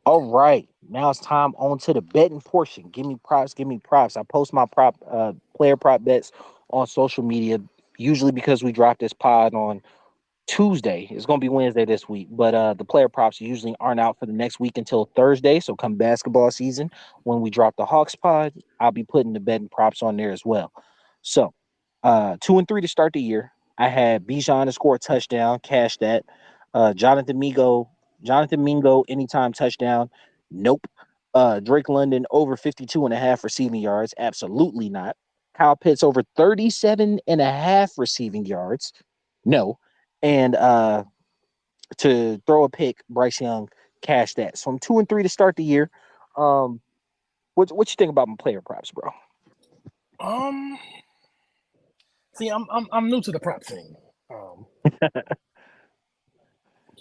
All right. Now it's time on to the betting portion. Give me props. Give me props. I post my player prop bets on social media, usually because we drop this pod on Tuesday. It's gonna be Wednesday this week, but the player props usually aren't out for the next week until Thursday. So come basketball season, when we drop the Hawks pod, I'll be putting the betting props on there as well. So 2 and 3 to start the year. I had Bijan to score a touchdown, cash that. Jonathan Mingo anytime touchdown. Nope. Drake London over 52.5 receiving yards. Absolutely not. Kyle Pitts over 37.5 receiving yards. No. And to throw a pick, Bryce Young cashed that. So I'm 2 and 3 to start the year. What you think about my player props, bro? Um. See, I'm new to the prop thing.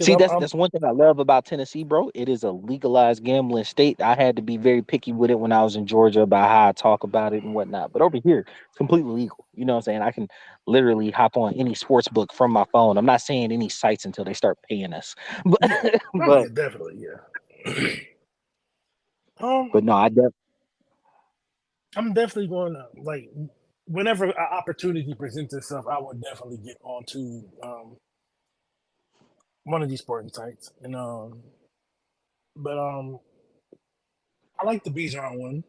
See, I'm, that's one thing I love about Tennessee, bro. It is a legalized gambling state. I had to be very picky with it when I was in Georgia about how I talk about it and whatnot. But over here, it's completely legal. You know what I'm saying? I can literally hop on any sports book from my phone. I'm not saying any sites until they start paying us. But yeah. Oh but yeah, definitely. Yeah. but no, I'm definitely going to like whenever an opportunity presents itself, I would definitely get onto one of these sporting sites. And but I like the Bijan one.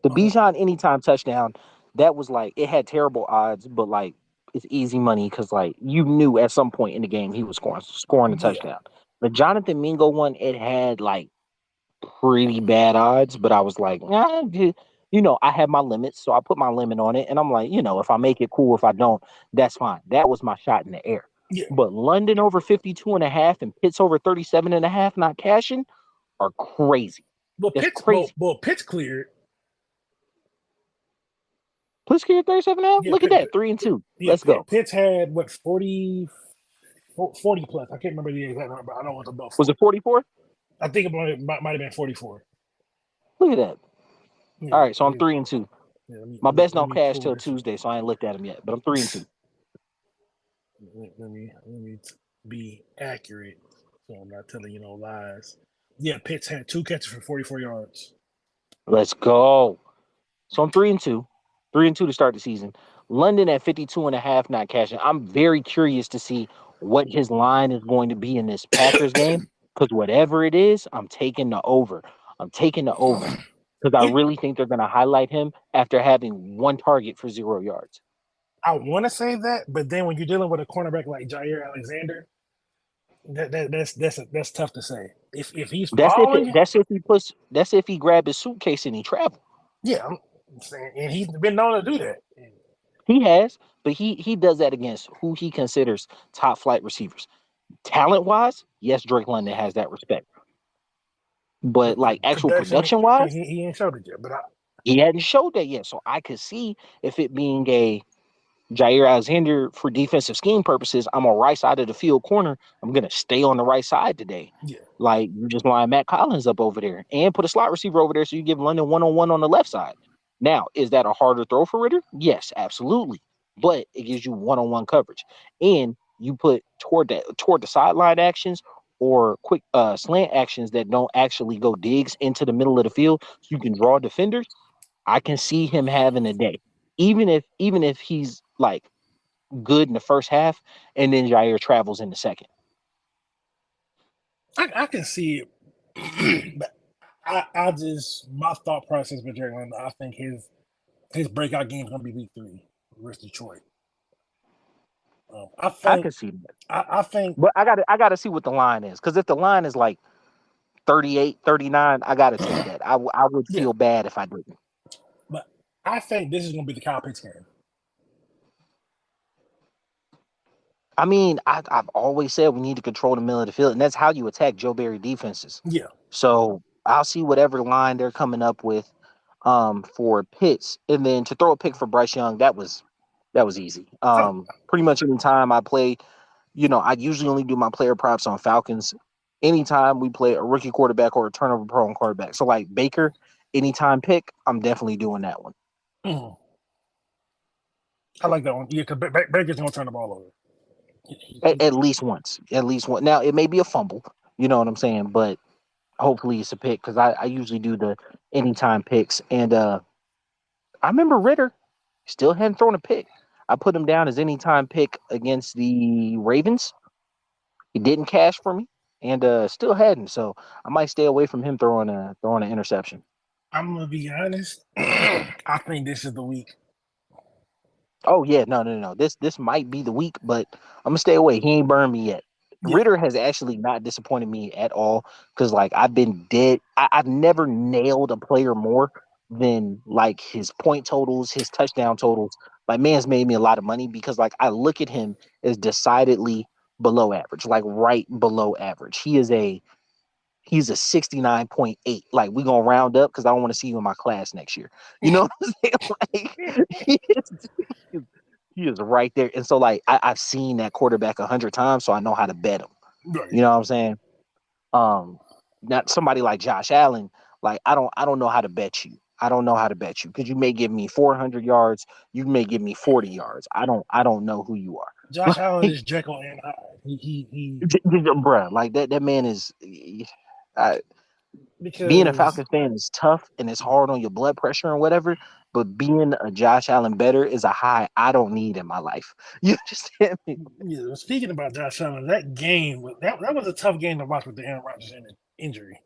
the Um, Bijan anytime touchdown, that was like it had terrible odds, but like it's easy money because like you knew at some point in the game he was scoring a yeah, touchdown. The Jonathan Mingo one, it had like pretty bad odds, but I was like, I have my limits, so I put my limit on it, and I'm like, if I make it, cool. If I don't, that's fine. That was my shot in the air. yeah. But London over 52.5 and Pitts over 37.5 not cashing are crazy. Well, That's crazy. Pitts cleared. Pitts here 37.5. Yeah, Look at that, 3-2. Let's go. Pitts had what 40 plus. I can't remember the exact number, but I know it was above Was it 40. 44? I think it might have been 44. Look at that. Yeah, All right, so I'm 3-2. Yeah, My bets let don't me cash pull till this up. Tuesday, so I ain't looked at them yet. But I'm 3-2. Let me be accurate, so I'm not telling you no lies. Yeah, Pitts had 2 catches for 44 yards. Let's go. So I'm 3-2. 3-2 to start the season. London at 52.5, not cashing. I'm very curious to see what his line is going to be in this Packers game. Because whatever it is, I'm taking the over. I'm taking the over. Because I really think they're going to highlight him after having 1 target for 0 yards. I want to say that, but then when you're dealing with a cornerback like Jair Alexander, that's tough to say. If he's falling, That's if he grabbed his suitcase and he traveled. yeah, I'm saying, and he's been known to do that. He has, but he does that against who he considers top flight receivers. Talent wise, yes, Drake London has that respect. But like actual Production, production wise, he ain't showed it yet. But he hadn't showed that yet. So I could see if it being a Jair Alexander for defensive scheme purposes, I'm on right side of the field corner. I'm gonna stay on the right side today. yeah, Like you just line Matt Collins up over there and put a slot receiver over there so you give London 1-on-1 on the left side. Now, is that a harder throw for Ritter? Yes, absolutely. But it gives you 1-on-1 coverage. And you put toward the sideline actions or quick slant actions that don't actually go digs into the middle of the field so you can draw defenders. I can see him having a day. Even if he's like good in the first half and then Jair travels in the second. I can see it, but I just my thought process with Jerry London. I think his breakout game is going to be week 3 versus Detroit. I I think can see that. I think But I gotta see what the line is. Because if the line is like 38, 39, I gotta take that. I would yeah, feel bad if I didn't. but I think this is going to be the Kyle Pitts game. I mean, I've always said we need to control the middle of the field, and that's how you attack Joe Barry defenses. Yeah, So I'll see whatever line they're coming up with for Pitts. And then to throw a pick for Bryce Young, that was easy. Pretty much any time I play, I usually only do my player props on Falcons. Anytime we play a rookie quarterback or a turnover prone quarterback. So like Baker, anytime pick, I'm definitely doing that one. mm, I like that one. Yeah, because Baker's going to turn the ball over. At least once. At least one. Now it may be a fumble, you know what I'm saying? But hopefully it's a pick because I usually do the anytime picks. And I remember Ritter still hadn't thrown a pick. I put him down as anytime pick against the Ravens. He didn't cash for me and still hadn't. So I might stay away from him throwing an interception. I'm going to be honest. I think this is the week. Oh yeah, no. This might be the week, but I'm gonna stay away. He ain't burned me yet. Yeah, Ritter has actually not disappointed me at all because like I've been dead. I've never nailed a player more than like his point totals, his touchdown totals. Like man's made me a lot of money because like I look at him as decidedly below average, like right below average. He's a 69.8. Like we gonna round up because I don't want to see you in my class next year. You know what I'm saying? Like he is right there. And so like I've seen that quarterback 100 times, so I know how to bet him. right. You know what I'm saying? Not somebody like Josh Allen, like I don't know how to bet you. I don't know how to bet you because you may give me 400 yards, you may give me 40 yards. I don't know who you are. Josh Allen is Jekyll and Hyde. He Bruh, like that man is I, being a because Falcons fan is tough and it's hard on your blood pressure and whatever. But being a Josh Allen better is a high I don't need in my life. You understand me? yeah, speaking about Josh Allen, that game that was a tough game to watch with the Aaron Rodgers injury.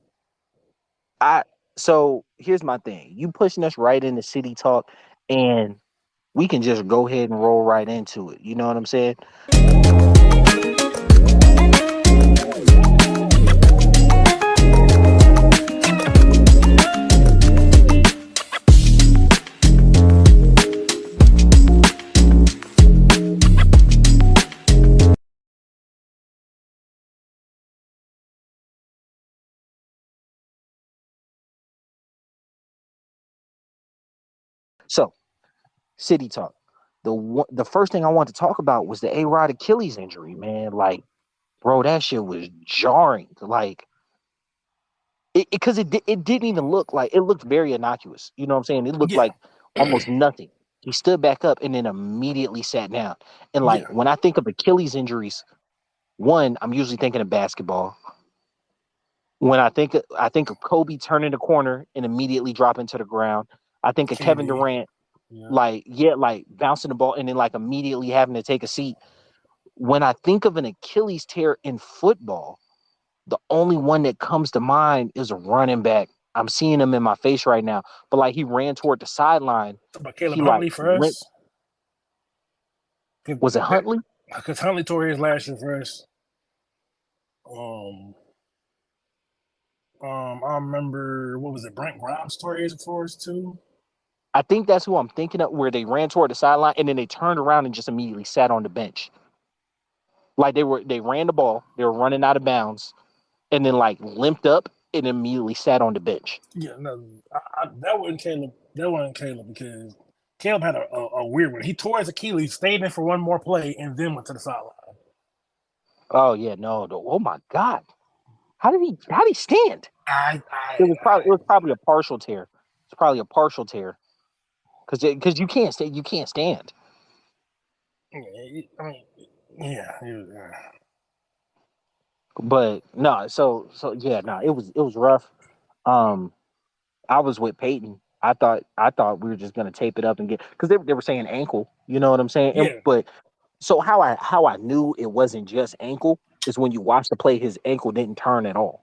So here's my thing. You pushing us right into city talk and we can just go ahead and roll right into it. You know what I'm saying? So city talk. The first thing I want to talk about was the A-Rod Achilles injury, man. Like, bro, that shit was jarring. Like, Because it didn't even look like, it looked very innocuous. You know what I'm saying? It looked Yeah. like almost nothing. He stood back up and then immediately sat down. And like Yeah. when I think of Achilles injuries, one, I'm usually thinking of basketball. When I think of Kobe turning the corner and immediately dropping to the ground. I think of Kevin KD. Durant, Yeah. like, yeah, like bouncing the ball and then like immediately having to take a seat. When I think of an Achilles tear in football, the only one that comes to mind is a running back. I'm seeing him in my face right now, but like he ran toward the sideline. But He Caleb like Huntley for went. us. Was it Huntley? Because Huntley tore his last year for us. Um, I remember, what was it? Brent Grimes tore his for us too. I think that's who I'm thinking of, where they ran toward the sideline and then they turned around and just immediately sat on the bench. Like they ran the ball, they were running out of bounds, and then like limped up and immediately sat on the bench. Yeah, no, that wasn't Caleb. That wasn't Caleb because Caleb had a weird one. He tore his Achilles, stayed in for one more play, and then went to the sideline. Oh yeah, no. Oh my God. How did he stand? I, It was probably a partial tear. It's probably a partial tear. Because you can't stay, you can't stand. I mean, yeah, But no, so yeah, no, it was rough. Um, I was with Peyton. I thought we were just gonna tape it up and get, because they were saying ankle. You know what I'm saying? yeah. But so how I knew it wasn't just ankle is when you watch the play, his ankle didn't turn at all.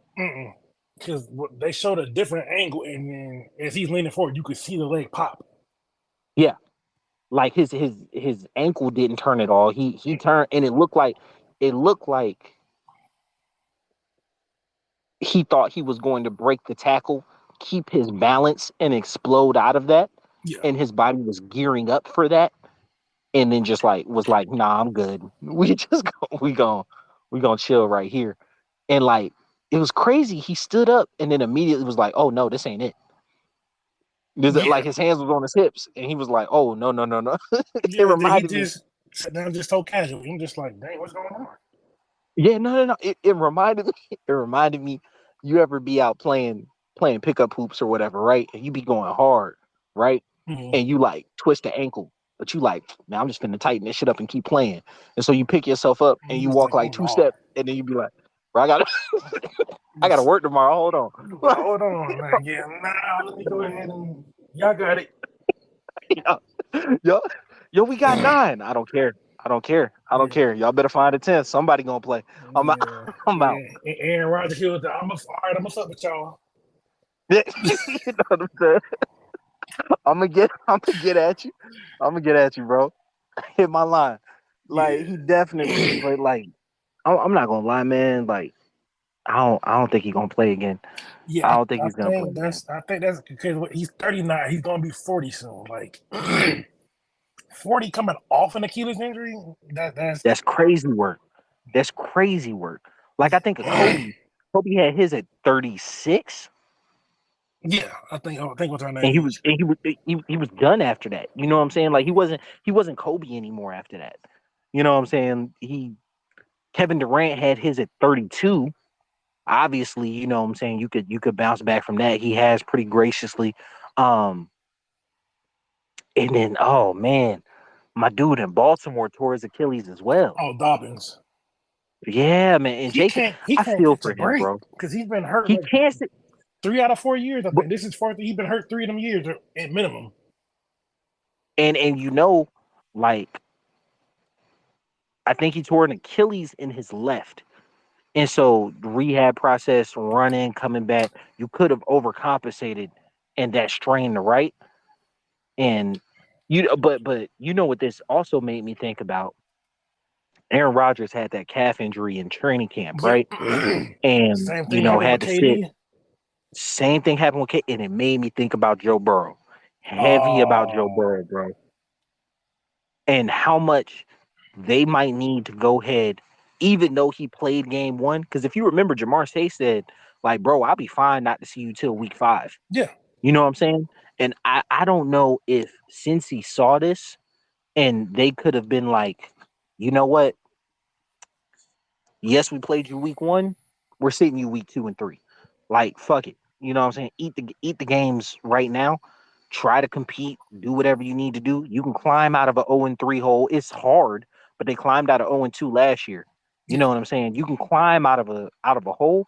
Because they showed a different angle, and then as he's leaning forward, you could see the leg pop. Yeah, like his ankle didn't turn at all. He turned and it looked like he thought he was going to break the tackle, keep his balance, and explode out of that. Yeah, And his body was gearing up for that. And then just like was like, nah, I'm good. We just go, we gonna chill right here. And like it was crazy. He stood up and then immediately was like, oh no, this ain't it. yeah, Like his hands was on his hips, and he was like, oh no, no, no, no. It yeah. And then he reminded me. just sat down just so casually. I'm just like, dang, what's going on? Yeah, no, no, no. It reminded me. It reminded me. You ever be out playing pickup hoops or whatever, right? And you be going hard, right? Mm-hmm. And you like twist the ankle, but you like, man, I'm just gonna tighten this shit up and keep playing. And so you pick yourself up and You you just walk like, oh like two no. steps, and then you be like, bro, I gotta work tomorrow. Hold on. Hold on, man. Yeah, now let me go ahead and y'all got it. yo, yo, we got 9. I don't care. I don't care. I don't Yeah, care. Y'all better find a 10. Somebody gonna play. I'm out. yeah, I'm out. yeah. And Aaron Rodgers, he was, all right, I'm gonna fuck with y'all. You know what I'm saying? I'm gonna get at you. I'm gonna get at you, bro. Hit my line. Like he definitely, Yeah. but like I'm not gonna lie, man. Like I don't think he's gonna play again. I Yeah, don't think he's gonna play again. I think that's because he's 39. He's gonna be 40 soon. Like 40 coming off an Achilles injury. That's That's crazy work. That's crazy work. Like I think of Kobe. Kobe had his at 36, yeah. I think what's our and age. he was done after that. You know what I'm saying? Like he wasn't Kobe anymore after that. You know what I'm saying? Kevin Durant had his at 32. Obviously, you know what I'm saying, you could bounce back from that. He has pretty graciously. Um and then oh man, my dude in Baltimore tore his Achilles as well. Oh, Dobbins. Yeah, man. And Jake, He I can't feel catch for a him, break bro. because he's been hurt He like can't sit, 3 out of 4 years. I but think this is fourth. He's been hurt 3 of them years at minimum. and you know, like I think he tore an Achilles in his left. And so rehab process, running, coming back, you could have overcompensated and that strain the right. And but you know what this also made me think about? Aaron Rodgers had that calf injury in training camp, Yep. right? And Same you thing know happened with had to sit. KD. Same thing happened with K, and it made me think about Joe Burrow. Heavy about Joe Oh, Burrow, bro, and how much they might need to go ahead, even though he played game 1. Because if you remember, Jamar Chase said, like, bro, I'll be fine not to see you till week 5. yeah. You know what I'm saying? And I don't know if since he saw this and they could have been like, you know what? Yes, we played you week 1. We're sitting you week 2 and 3. Like fuck it. You know what I'm saying? Eat the games right now. Try to compete. Do whatever you need to do. You can climb out of a 0-3 hole. It's hard, but they climbed out of 0-2 last year. You Yeah, know what I'm saying? You can climb out of a hole,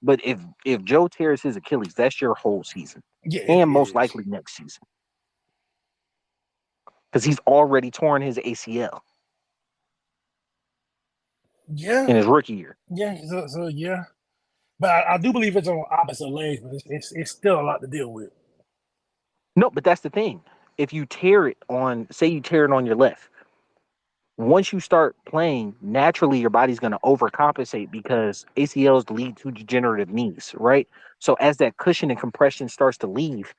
but if Joe tears his Achilles, that's your whole season, yeah, and it most is. likely next season because he's already torn his ACL Yeah, in his rookie year. yeah. So yeah, but I do believe it's on opposite legs, but it's still a lot to deal with. No, but that's the thing. If you tear it on, say you tear it on your left, once you start playing, naturally your body's going to overcompensate because ACLs lead to degenerative knees, right? So as that cushion and compression starts to leave,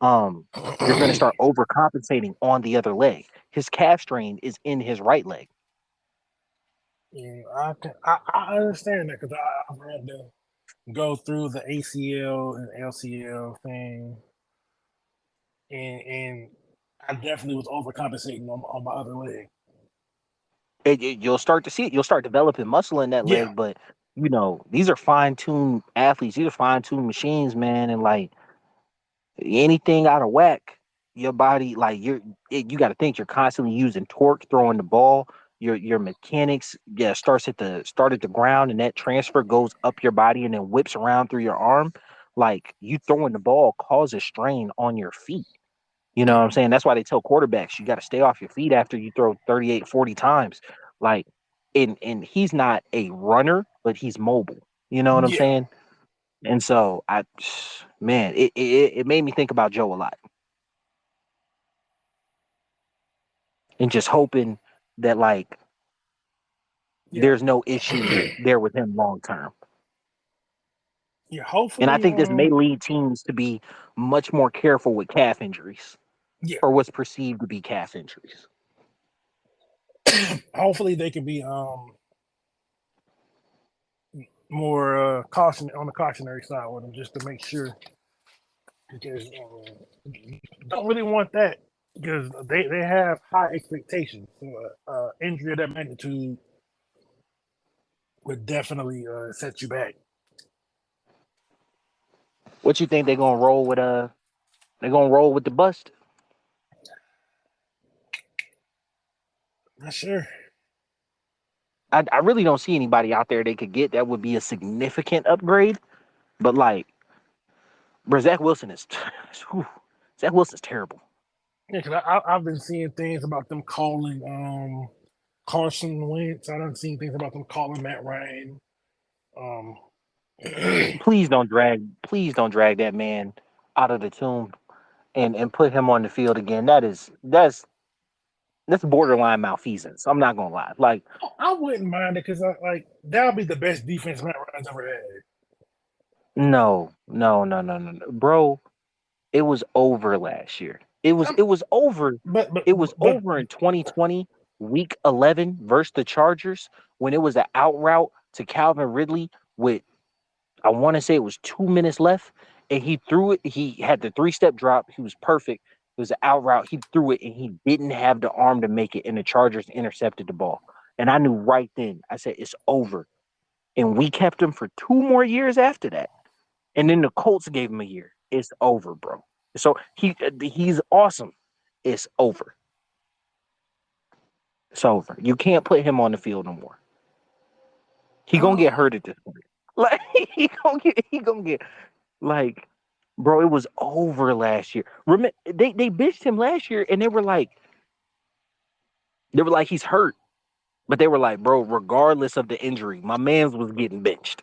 um, you're going to start overcompensating on the other leg. His calf strain is in his right leg. Yeah, I understand that because I've had to go through the ACL and LCL thing, and I definitely was overcompensating on my other leg. You'll start to see it. You'll start developing muscle in that Yeah, leg, but these are fine-tuned athletes. These are fine-tuned machines, man, and like anything out of whack, your body like you got to think you're constantly using torque throwing the ball. Your mechanics start at the ground and that transfer goes up your body and then whips around through your arm. Like you throwing the ball causes strain on your feet. You know what yeah, I'm saying? That's why they tell quarterbacks you got to stay off your feet after you throw 38, 40 times. Like and he's not a runner, but he's mobile. You know what I'm yeah, saying? And so man, it made me think about Joe a lot, and just hoping that like yeah, there's no issue there with him long term. yeah. And I Hopefully, think this may lead teams to be much more careful with calf injuries yeah, or what's perceived to be calf injuries. hopefully they can be more caution on the cautionary side with them just to make sure because don't really want that because they have high expectations. So injury of that magnitude would definitely set you back. What you think they're gonna roll with? They're gonna roll with the bust. Not sure. I really don't see anybody out there they could get that would be a significant upgrade. But like, bro, Zach Wilson is whew, Zach Wilson's terrible. Yeah, because I've been seeing things about them calling Carson Wentz. I done seen things about them calling Matt Ryan. Um, Please don't drag that man out of the tomb and put him on the field again. That's borderline malfeasance. I'm not gonna lie. Like, I wouldn't mind it because like that would be the best defense Matt Ryan's ever had. no, no, no, no, no, no. Bro, it was over last year. It was Um, it was over. but but It was but over in 2020, week 11 versus the Chargers when it was an out route to Calvin Ridley with I want to say it was 2 minutes left, and he threw it. He had the three-step drop. He was perfect. It was an out route. He threw it, and he didn't have the arm to make it, and the Chargers intercepted the ball. And I knew right then. I said it's over. And we kept him for 2 more years after that. And then the Colts gave him a year. It's over, bro. So he's awesome. It's over. It's over. You can't put him on the field no more. He gonna oh, get hurt at this point. Like he gonna get like, bro, it was over last year. Remember, they bitched him last year, and they were like he's hurt, but they were like, bro, regardless of the injury, my man's was getting benched.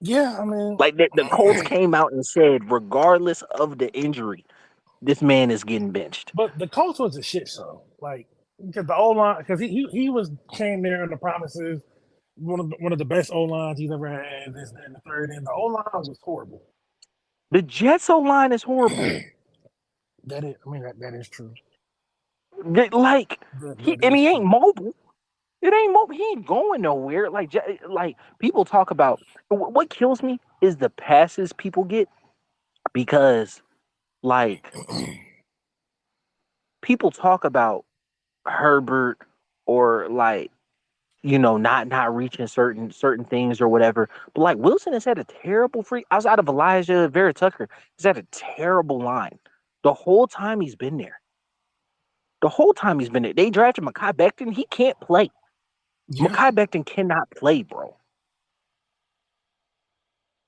yeah, I mean, Like the Colts came out and said, regardless of the injury, this man is getting benched. but the Colts was a shit show. Like because the O line because he was came there in the promises one of the best O lines he's ever had. This that, and the third, and the O line was horrible. The Jets O line is horrible. That is, I mean that is true. Like That and is he ain't true. mobile. It ain't mobile. He ain't going nowhere. Like people talk about what kills me is the passes people get because like people talk about Herbert or like not reaching certain things or whatever. But like Wilson has had a terrible free outside of Elijah Vera Tucker, he's had a terrible line the whole time he's been there. The whole time he's been there. They drafted Mekhi Becton. He can't play. Yeah. Mekhi Becton cannot play, bro.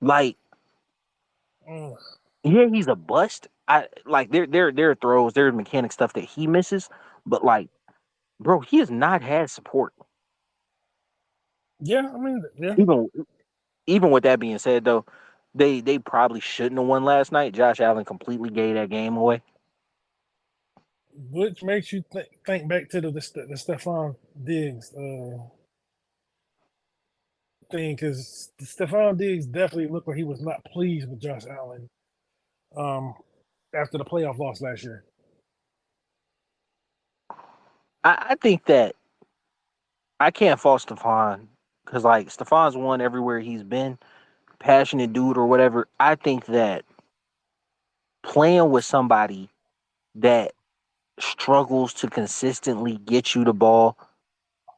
Like, yeah, he's a bust. I like there are throws, there are mechanic stuff that he misses, but like, bro, he has not had support. Yeah, I mean, yeah. Even with that being said, though, they probably shouldn't have won last night. Josh Allen completely gave that game away. Which makes you think back to the Stephon Diggs thing, because Stephon Diggs definitely looked like he was not pleased with Josh Allen um, after the playoff loss last year. I think that I can't fault Stephon because like Stephon's won everywhere he's been, passionate dude or whatever. I think that playing with somebody that struggles to consistently get you the ball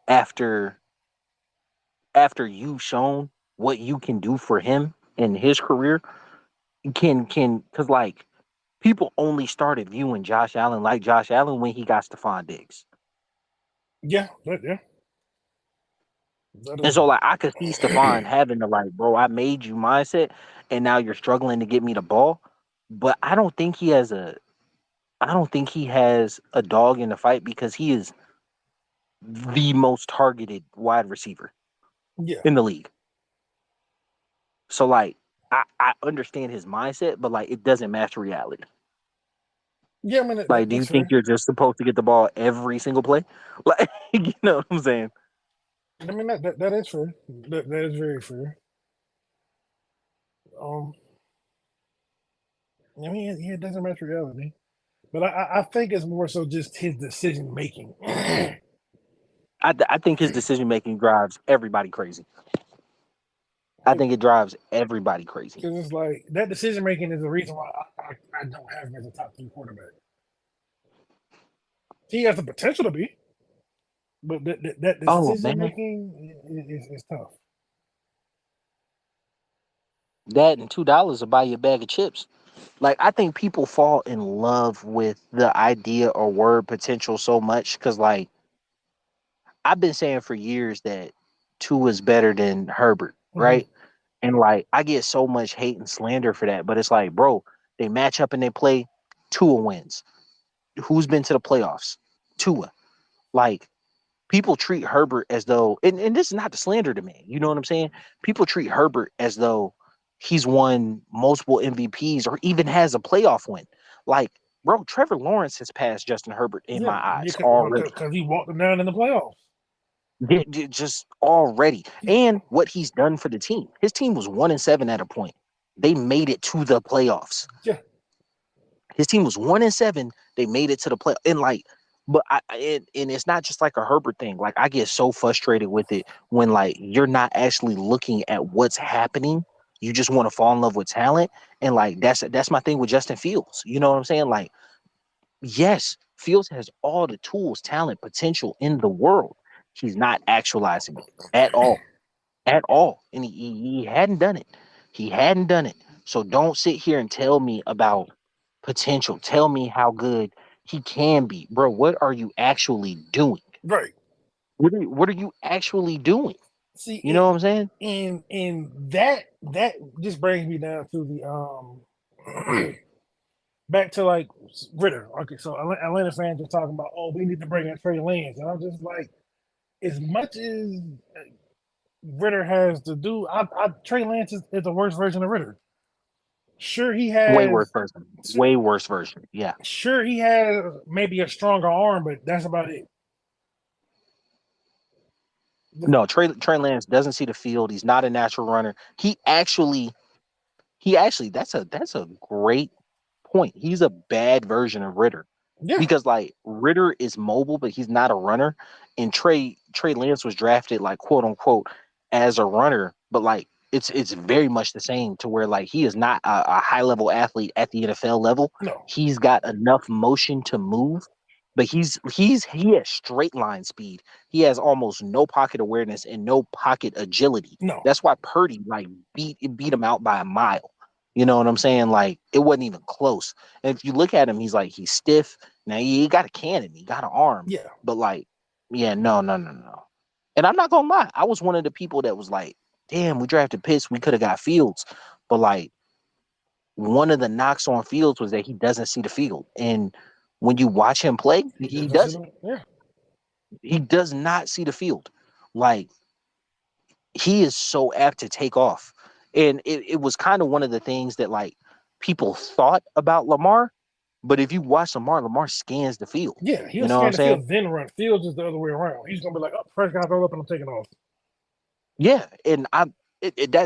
after you've shown what you can do for him in his career can because like people only started viewing Josh Allen like Josh Allen when he got Stephon Diggs. Yeah, And so like I could see Stephon having the like, bro, I made you mindset and now you're struggling to get me the ball. But I don't think he has a dog in the fight because he is the most targeted wide receiver yeah, in the league. So like I understand his mindset, but like it doesn't match reality. yeah. I mean, Like, do you that's think fair. you're just supposed to get the ball every single play? Like, you know what I'm saying? I mean, that is fair. That is very fair. Um, I mean, yeah, it doesn't match reality, but I think it's more so just his decision making. I think his decision making drives everybody crazy. I think it drives everybody crazy. Because it's like that decision making is the reason why I don't have him as a top 3 quarterback. He has the potential to be, but that Oh decision man, making is tough. that and $2 will buy you a bag of chips. Like I think people fall in love with the idea or word potential so much because like I've been saying for years that Tua is better than Herbert, Mm-hmm. right? And like I get so much hate and slander for that, but it's like, bro, they match up and they play. Tua wins. Who's been to the playoffs? Tua. Like people treat Herbert as though, and this is not to slander the man. You know what I'm saying? People treat Herbert as though he's won multiple MVPs or even has a playoff win. Like, bro, Trevor Lawrence has passed Justin Herbert in Yeah, my eyes already. because he walked them down in the playoffs. Just already. And what he's done for the team. His team was 1-7 at a point. They made it to the playoffs. Yeah, His team was 1-7. They made it to the play. And like, but and it's not just like a Herbert thing. Like I get so frustrated with it when like you're not actually looking at what's happening. You just want to fall in love with talent. And like that's my thing with Justin Fields. You know what I'm saying? Like, yes, Fields has all the tools, talent, potential in the world. He's not actualizing it at all. At all. And he hadn't done it. He hadn't done it. So don't sit here and tell me about potential. Tell me how good he can be. Bro, what are you actually doing? right. What are you actually doing? See, You know what I'm saying? and that just brings me down to the back to like Ritter. Okay, so Atlanta fans are talking about, oh, we need to bring in Trey Lance, and I'm just like, as much as Ritter has to do, Trey Lance is the worst version of Ritter. Sure, he Way worse has. version. Way worse version. Yeah. Sure, he has maybe a stronger arm, but that's about it. No, Trey Lance doesn't see the field. He's not a natural runner. He actually that's a great point. He's a bad version of Ritter Yeah, because like Ritter is mobile, but he's not a runner. And Trey Lance was drafted like quote unquote as a runner, but like it's very much the same to where like he is not a high level athlete at the NFL level. no, He's got enough motion to move, but he has straight line speed. He has almost no pocket awareness and no pocket agility. No. That's why Purdy like beat him out by a mile. You know what I'm saying? Like it wasn't even close. And if you look at him, he's stiff. Now he got a cannon, he got an arm. Yeah. But like, yeah, no. And I'm not gonna lie, I was one of the people that was like, damn, we drafted Pitts, we could have got Fields. But like one of the knocks on Fields was that he doesn't see the field. And when you watch him play, he doesn't. Yeah. He does not see the field. Like he is so apt to take off. And it was kind of one of the things that like people thought about Lamar. But if you watch Lamar scans the field. Yeah, he'll You know what I'm scan the saying? field, then run. Fields is the other way around. He's gonna be like, oh, first guy throw up and I'm taking off. Yeah, and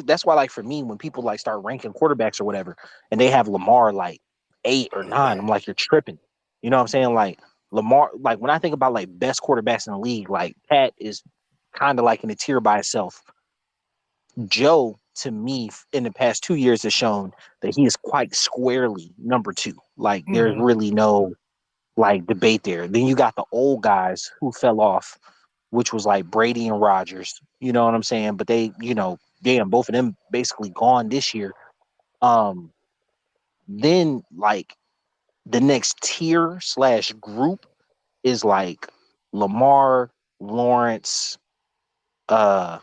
that's why like for me when people like start ranking quarterbacks or whatever, and they have Lamar like 8 or 9, I'm like, you're tripping. You know what I'm saying? Like Lamar, like when I think about like best quarterbacks in the league, like Pat is kind of like in a tier by itself. Joe, to me, in the past 2 years has shown that he is quite squarely number 2. Like there's really no like debate there. Then you got the old guys who fell off, which was like Brady and Rodgers. You know what I'm saying? But they, damn, both of them basically gone this year. Then like the next tier / group is like Lamar, Lawrence. I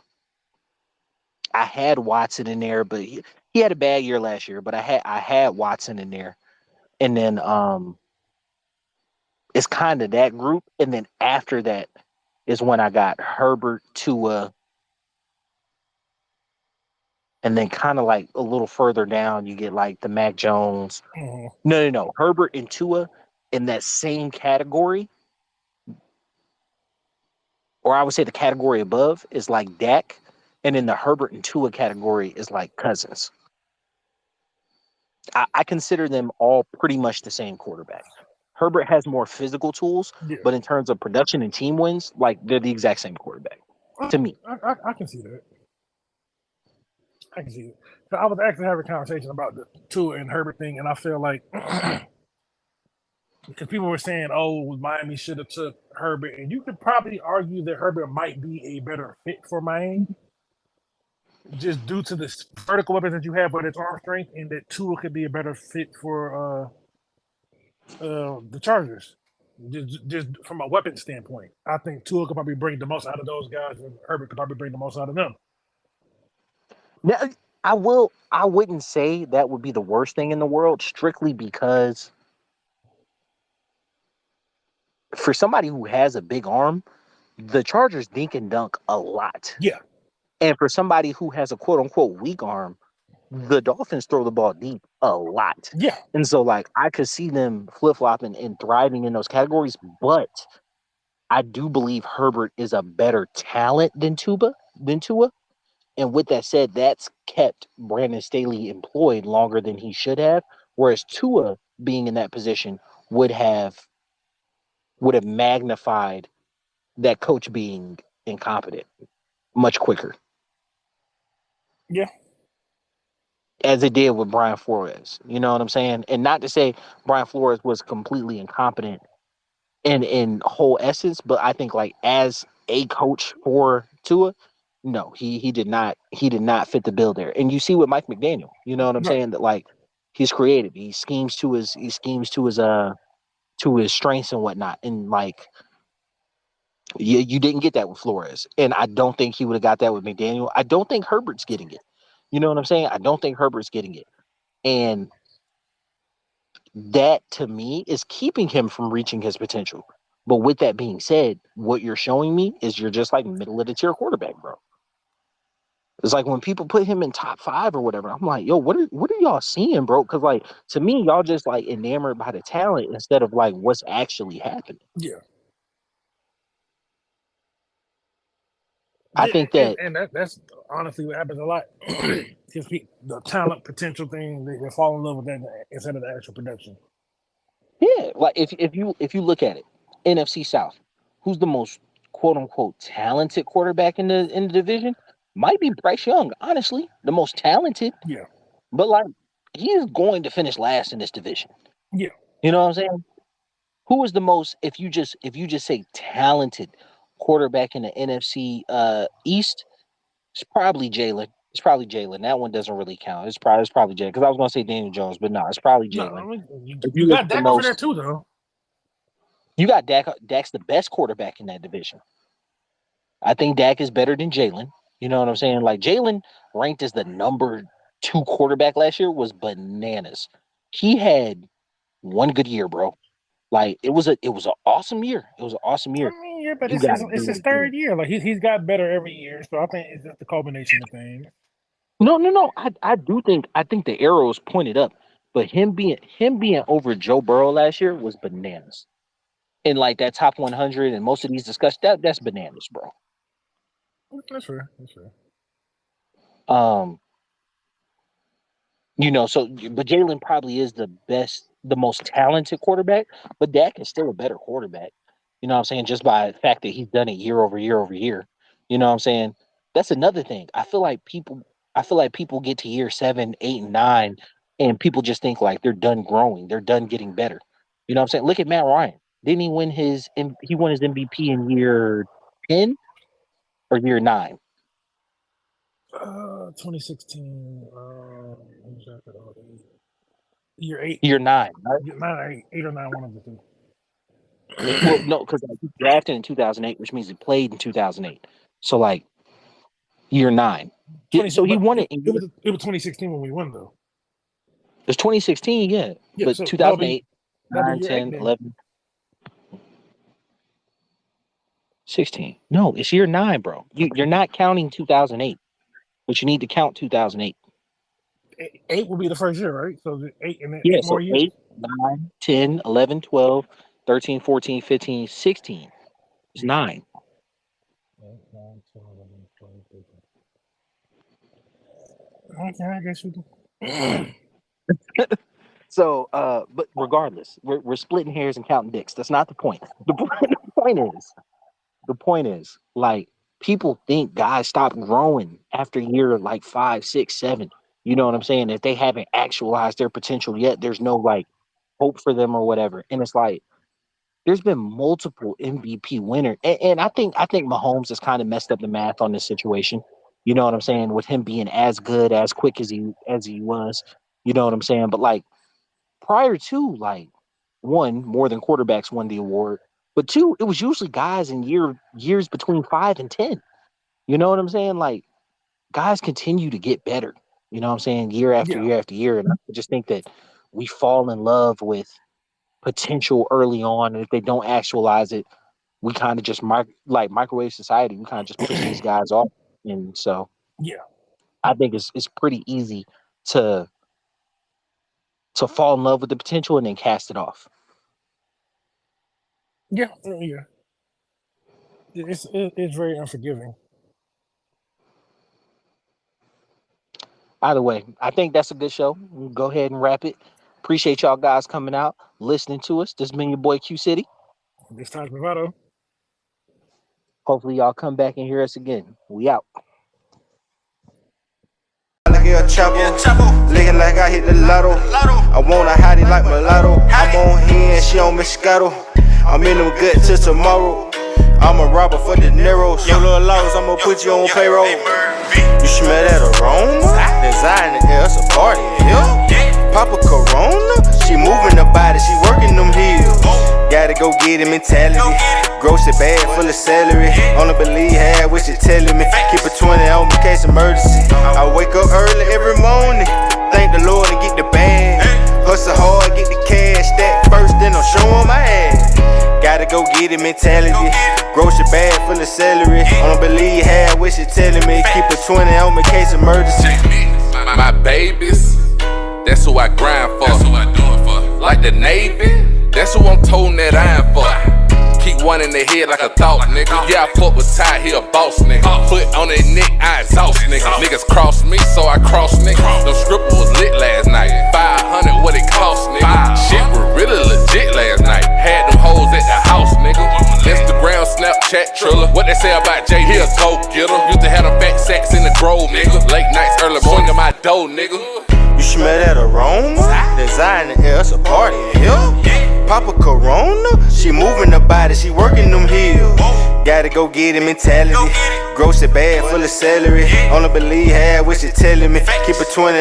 had Watson in there, but he had a bad year last year. But I had Watson in there, and then it's kind of that group, and then after that is when I got Herbert, Tua, and then kind of like a little further down, you get like the Mac Jones. No. Herbert and Tua in that same category, or I would say the category above is like Dak, and in the Herbert and Tua category is like Cousins. I consider them all pretty much the same quarterback. Herbert has more physical tools, but in terms of production and team wins, like they're the exact same quarterback to me. I can see that. I can see it. So I was actually having a conversation about the Tua and Herbert thing, and I feel like because people were saying, "Oh, Miami should have took Herbert," and you could probably argue that Herbert might be a better fit for Miami, just due to the vertical weapons that you have with its arm strength, and that Tua could be a better fit for the Chargers. Just from a weapon standpoint, I think Tua could probably bring the most out of those guys, and Herbert could probably bring the most out of them. Now, I wouldn't say that would be the worst thing in the world, strictly because for somebody who has a big arm, the Chargers dink and dunk a lot. Yeah. And for somebody who has a quote unquote weak arm, the Dolphins throw the ball deep a lot. Yeah. And so like I could see them flip-flopping and thriving in those categories, but I do believe Herbert is a better talent than Tua. And with that said, that's kept Brandon Staley employed longer than he should have. Whereas Tua being in that position would have magnified that coach being incompetent much quicker. Yeah. As it did with Brian Flores. You know what I'm saying? And not to say Brian Flores was completely incompetent in whole essence, but I think like as a coach for Tua, no, he did not fit the bill there. And you see with Mike McDaniel, you know what I'm saying? That like he's creative. He schemes to his strengths and whatnot. And like you didn't get that with Flores. And I don't think he would have got that with McDaniel. I don't think Herbert's getting it. You know what I'm saying? I don't think Herbert's getting it. And that to me is keeping him from reaching his potential. But with that being said, what you're showing me is you're just like middle of the tier quarterback, bro. It's like when people put him in top 5 or whatever, I'm like, yo, what are y'all seeing, bro? Because like to me, y'all just like enamored by the talent instead of like what's actually happening. Yeah. I think that, and that's honestly what happens a lot. Because the talent potential thing, they fall in love with that instead of the actual production. yeah, like if you look at it, NFC South, who's the most quote unquote talented quarterback in the division? Might be Bryce Young, honestly, the most talented. Yeah. But like he is going to finish last in this division. Yeah. You know what I'm saying? Who is the most, if you just say talented quarterback in the NFC East? It's probably Jalen. It's probably Jalen. That one doesn't really count. It's probably Jalen, because I was gonna say Daniel Jones, but no, it's probably No, Jalen. I mean, If you you look got at the Dak over there most, too, though. you got Dak. Dak's the best quarterback in that division. I think Dak is better than Jalen. You know what I'm saying? Like, Jalen ranked as the number 2 quarterback last year was bananas. He had one good year, bro. Like, it was an awesome year. It was an awesome I year. mean, yeah, but You it's got his, to it's give his it to him. third year. Like he's got better every year. So I think it's just the culmination of things. No, no, no. I think the arrow is pointed up, but him being over Joe Burrow last year was bananas. In like that top 100 and most of these discussions, that's bananas, bro. That's fair. That's fair. Um, so but Jalen probably is the best, the most talented quarterback, but Dak is still a better quarterback. You know what I'm saying? Just by the fact that he's done it year over year over year. You know what I'm saying? That's another thing. I feel like people get to year 7, 8, and 9, and people just think like they're done growing, they're done getting better. You know what I'm saying? Look at Matt Ryan. Didn't he won his MVP in year 10 or year 9? 2016. Year 8. Year 9, right? Year 9, 8 or 9, one of the two. Well, no, because he drafted in 2008, which means he played in 2008. So like year 9. So he But won it, it in it was it was 2016 when we won though. it's 2016, yeah. Yeah, But so that'll be 2008, that'll be 9, year 8 10, then. 11, 16. No, it's year 9, bro. You're not counting 2008, but you need to count 2008. 8 will be the first year, right? So the 8 and then Yeah, 8 more so years. 8, 9, 10, 11, 12, 13, 14, 15, 16. It's 9. 8, 9, 10, 11, 12, 13. Okay, I guess you do. So, but regardless, we're splitting hairs and counting dicks. That's not the point. The point is, like, people think guys stop growing after year like 5, 6, 7. You know what I'm saying? If they haven't actualized their potential yet, there's no like hope for them or whatever. And it's like there's been multiple MVP winners, and I think Mahomes has kind of messed up the math on this situation. You know what I'm saying? With him being as good, as quick as he was. You know what I'm saying? But like prior to, like, one, more than quarterbacks won the award, but two, it was usually guys in years between 5 and 10. You know what I'm saying? Like, guys continue to get better. You know what I'm saying? Year after Yeah, year after year, and I just think that we fall in love with potential early on, and if they don't actualize it, we kind of just like microwave society. We kind of just push these guys off, and so yeah, I think it's pretty easy to fall in love with the potential and then cast it off. yeah. It's very unforgiving. Either way, I think that's a good show. We'll go ahead and wrap it. Appreciate y'all guys coming out, listening to us. This has been your boy Qcity. This Taj Bravado. Hopefully y'all come back and hear us again. We out. Like a chopper, looking like I hit the lotto. I want a hottie like mulatto. I'm on hand, she on Moscato. I'm in them good till tomorrow. I'm a robber for the Neros. Your little loss, I'ma put you on payroll. You smell that aroma? Design the air, it's a party here. Papa Corona, she moving the body, she working them heels. Gotta go get it mentality. Grocery bag full of celery. Only believe half what she telling me. Keep a 20 on me, case emergency. I wake up early every morning. Thank the Lord and get the bag. Hustle hard, get the cash. Stack first, then I'm showing my ass. Gotta go get it mentality. Grocery bag full of celery. Only believe half what she telling me. Keep a 20 on me, case emergency. My babies, that's who I grind for. That's who I do it for. Like the Navy, that's who I'm toting that iron for. Keep one in the head like a thought, nigga. Yeah, I fuck with Ty, he a boss, nigga. Foot on their neck, I exhaust, nigga. Niggas cross me, so I cross, nigga. Them stripper was lit last night. 500, what it cost, nigga. Shit was really legit last night. Had them hoes at the house, nigga. Instagram, Snapchat, Triller. What they say about Jay, he a go-getter. Used to have them fat sacks in the grove, nigga. Late nights, early morning, my dough, nigga. You You smell that aroma? Design in the air, it's a party in here. Pop a Corona, she moving the body, she working them heels. Gotta go get it mentality. Grocery bag full of celery. Only believe half what she telling me. Keep a 20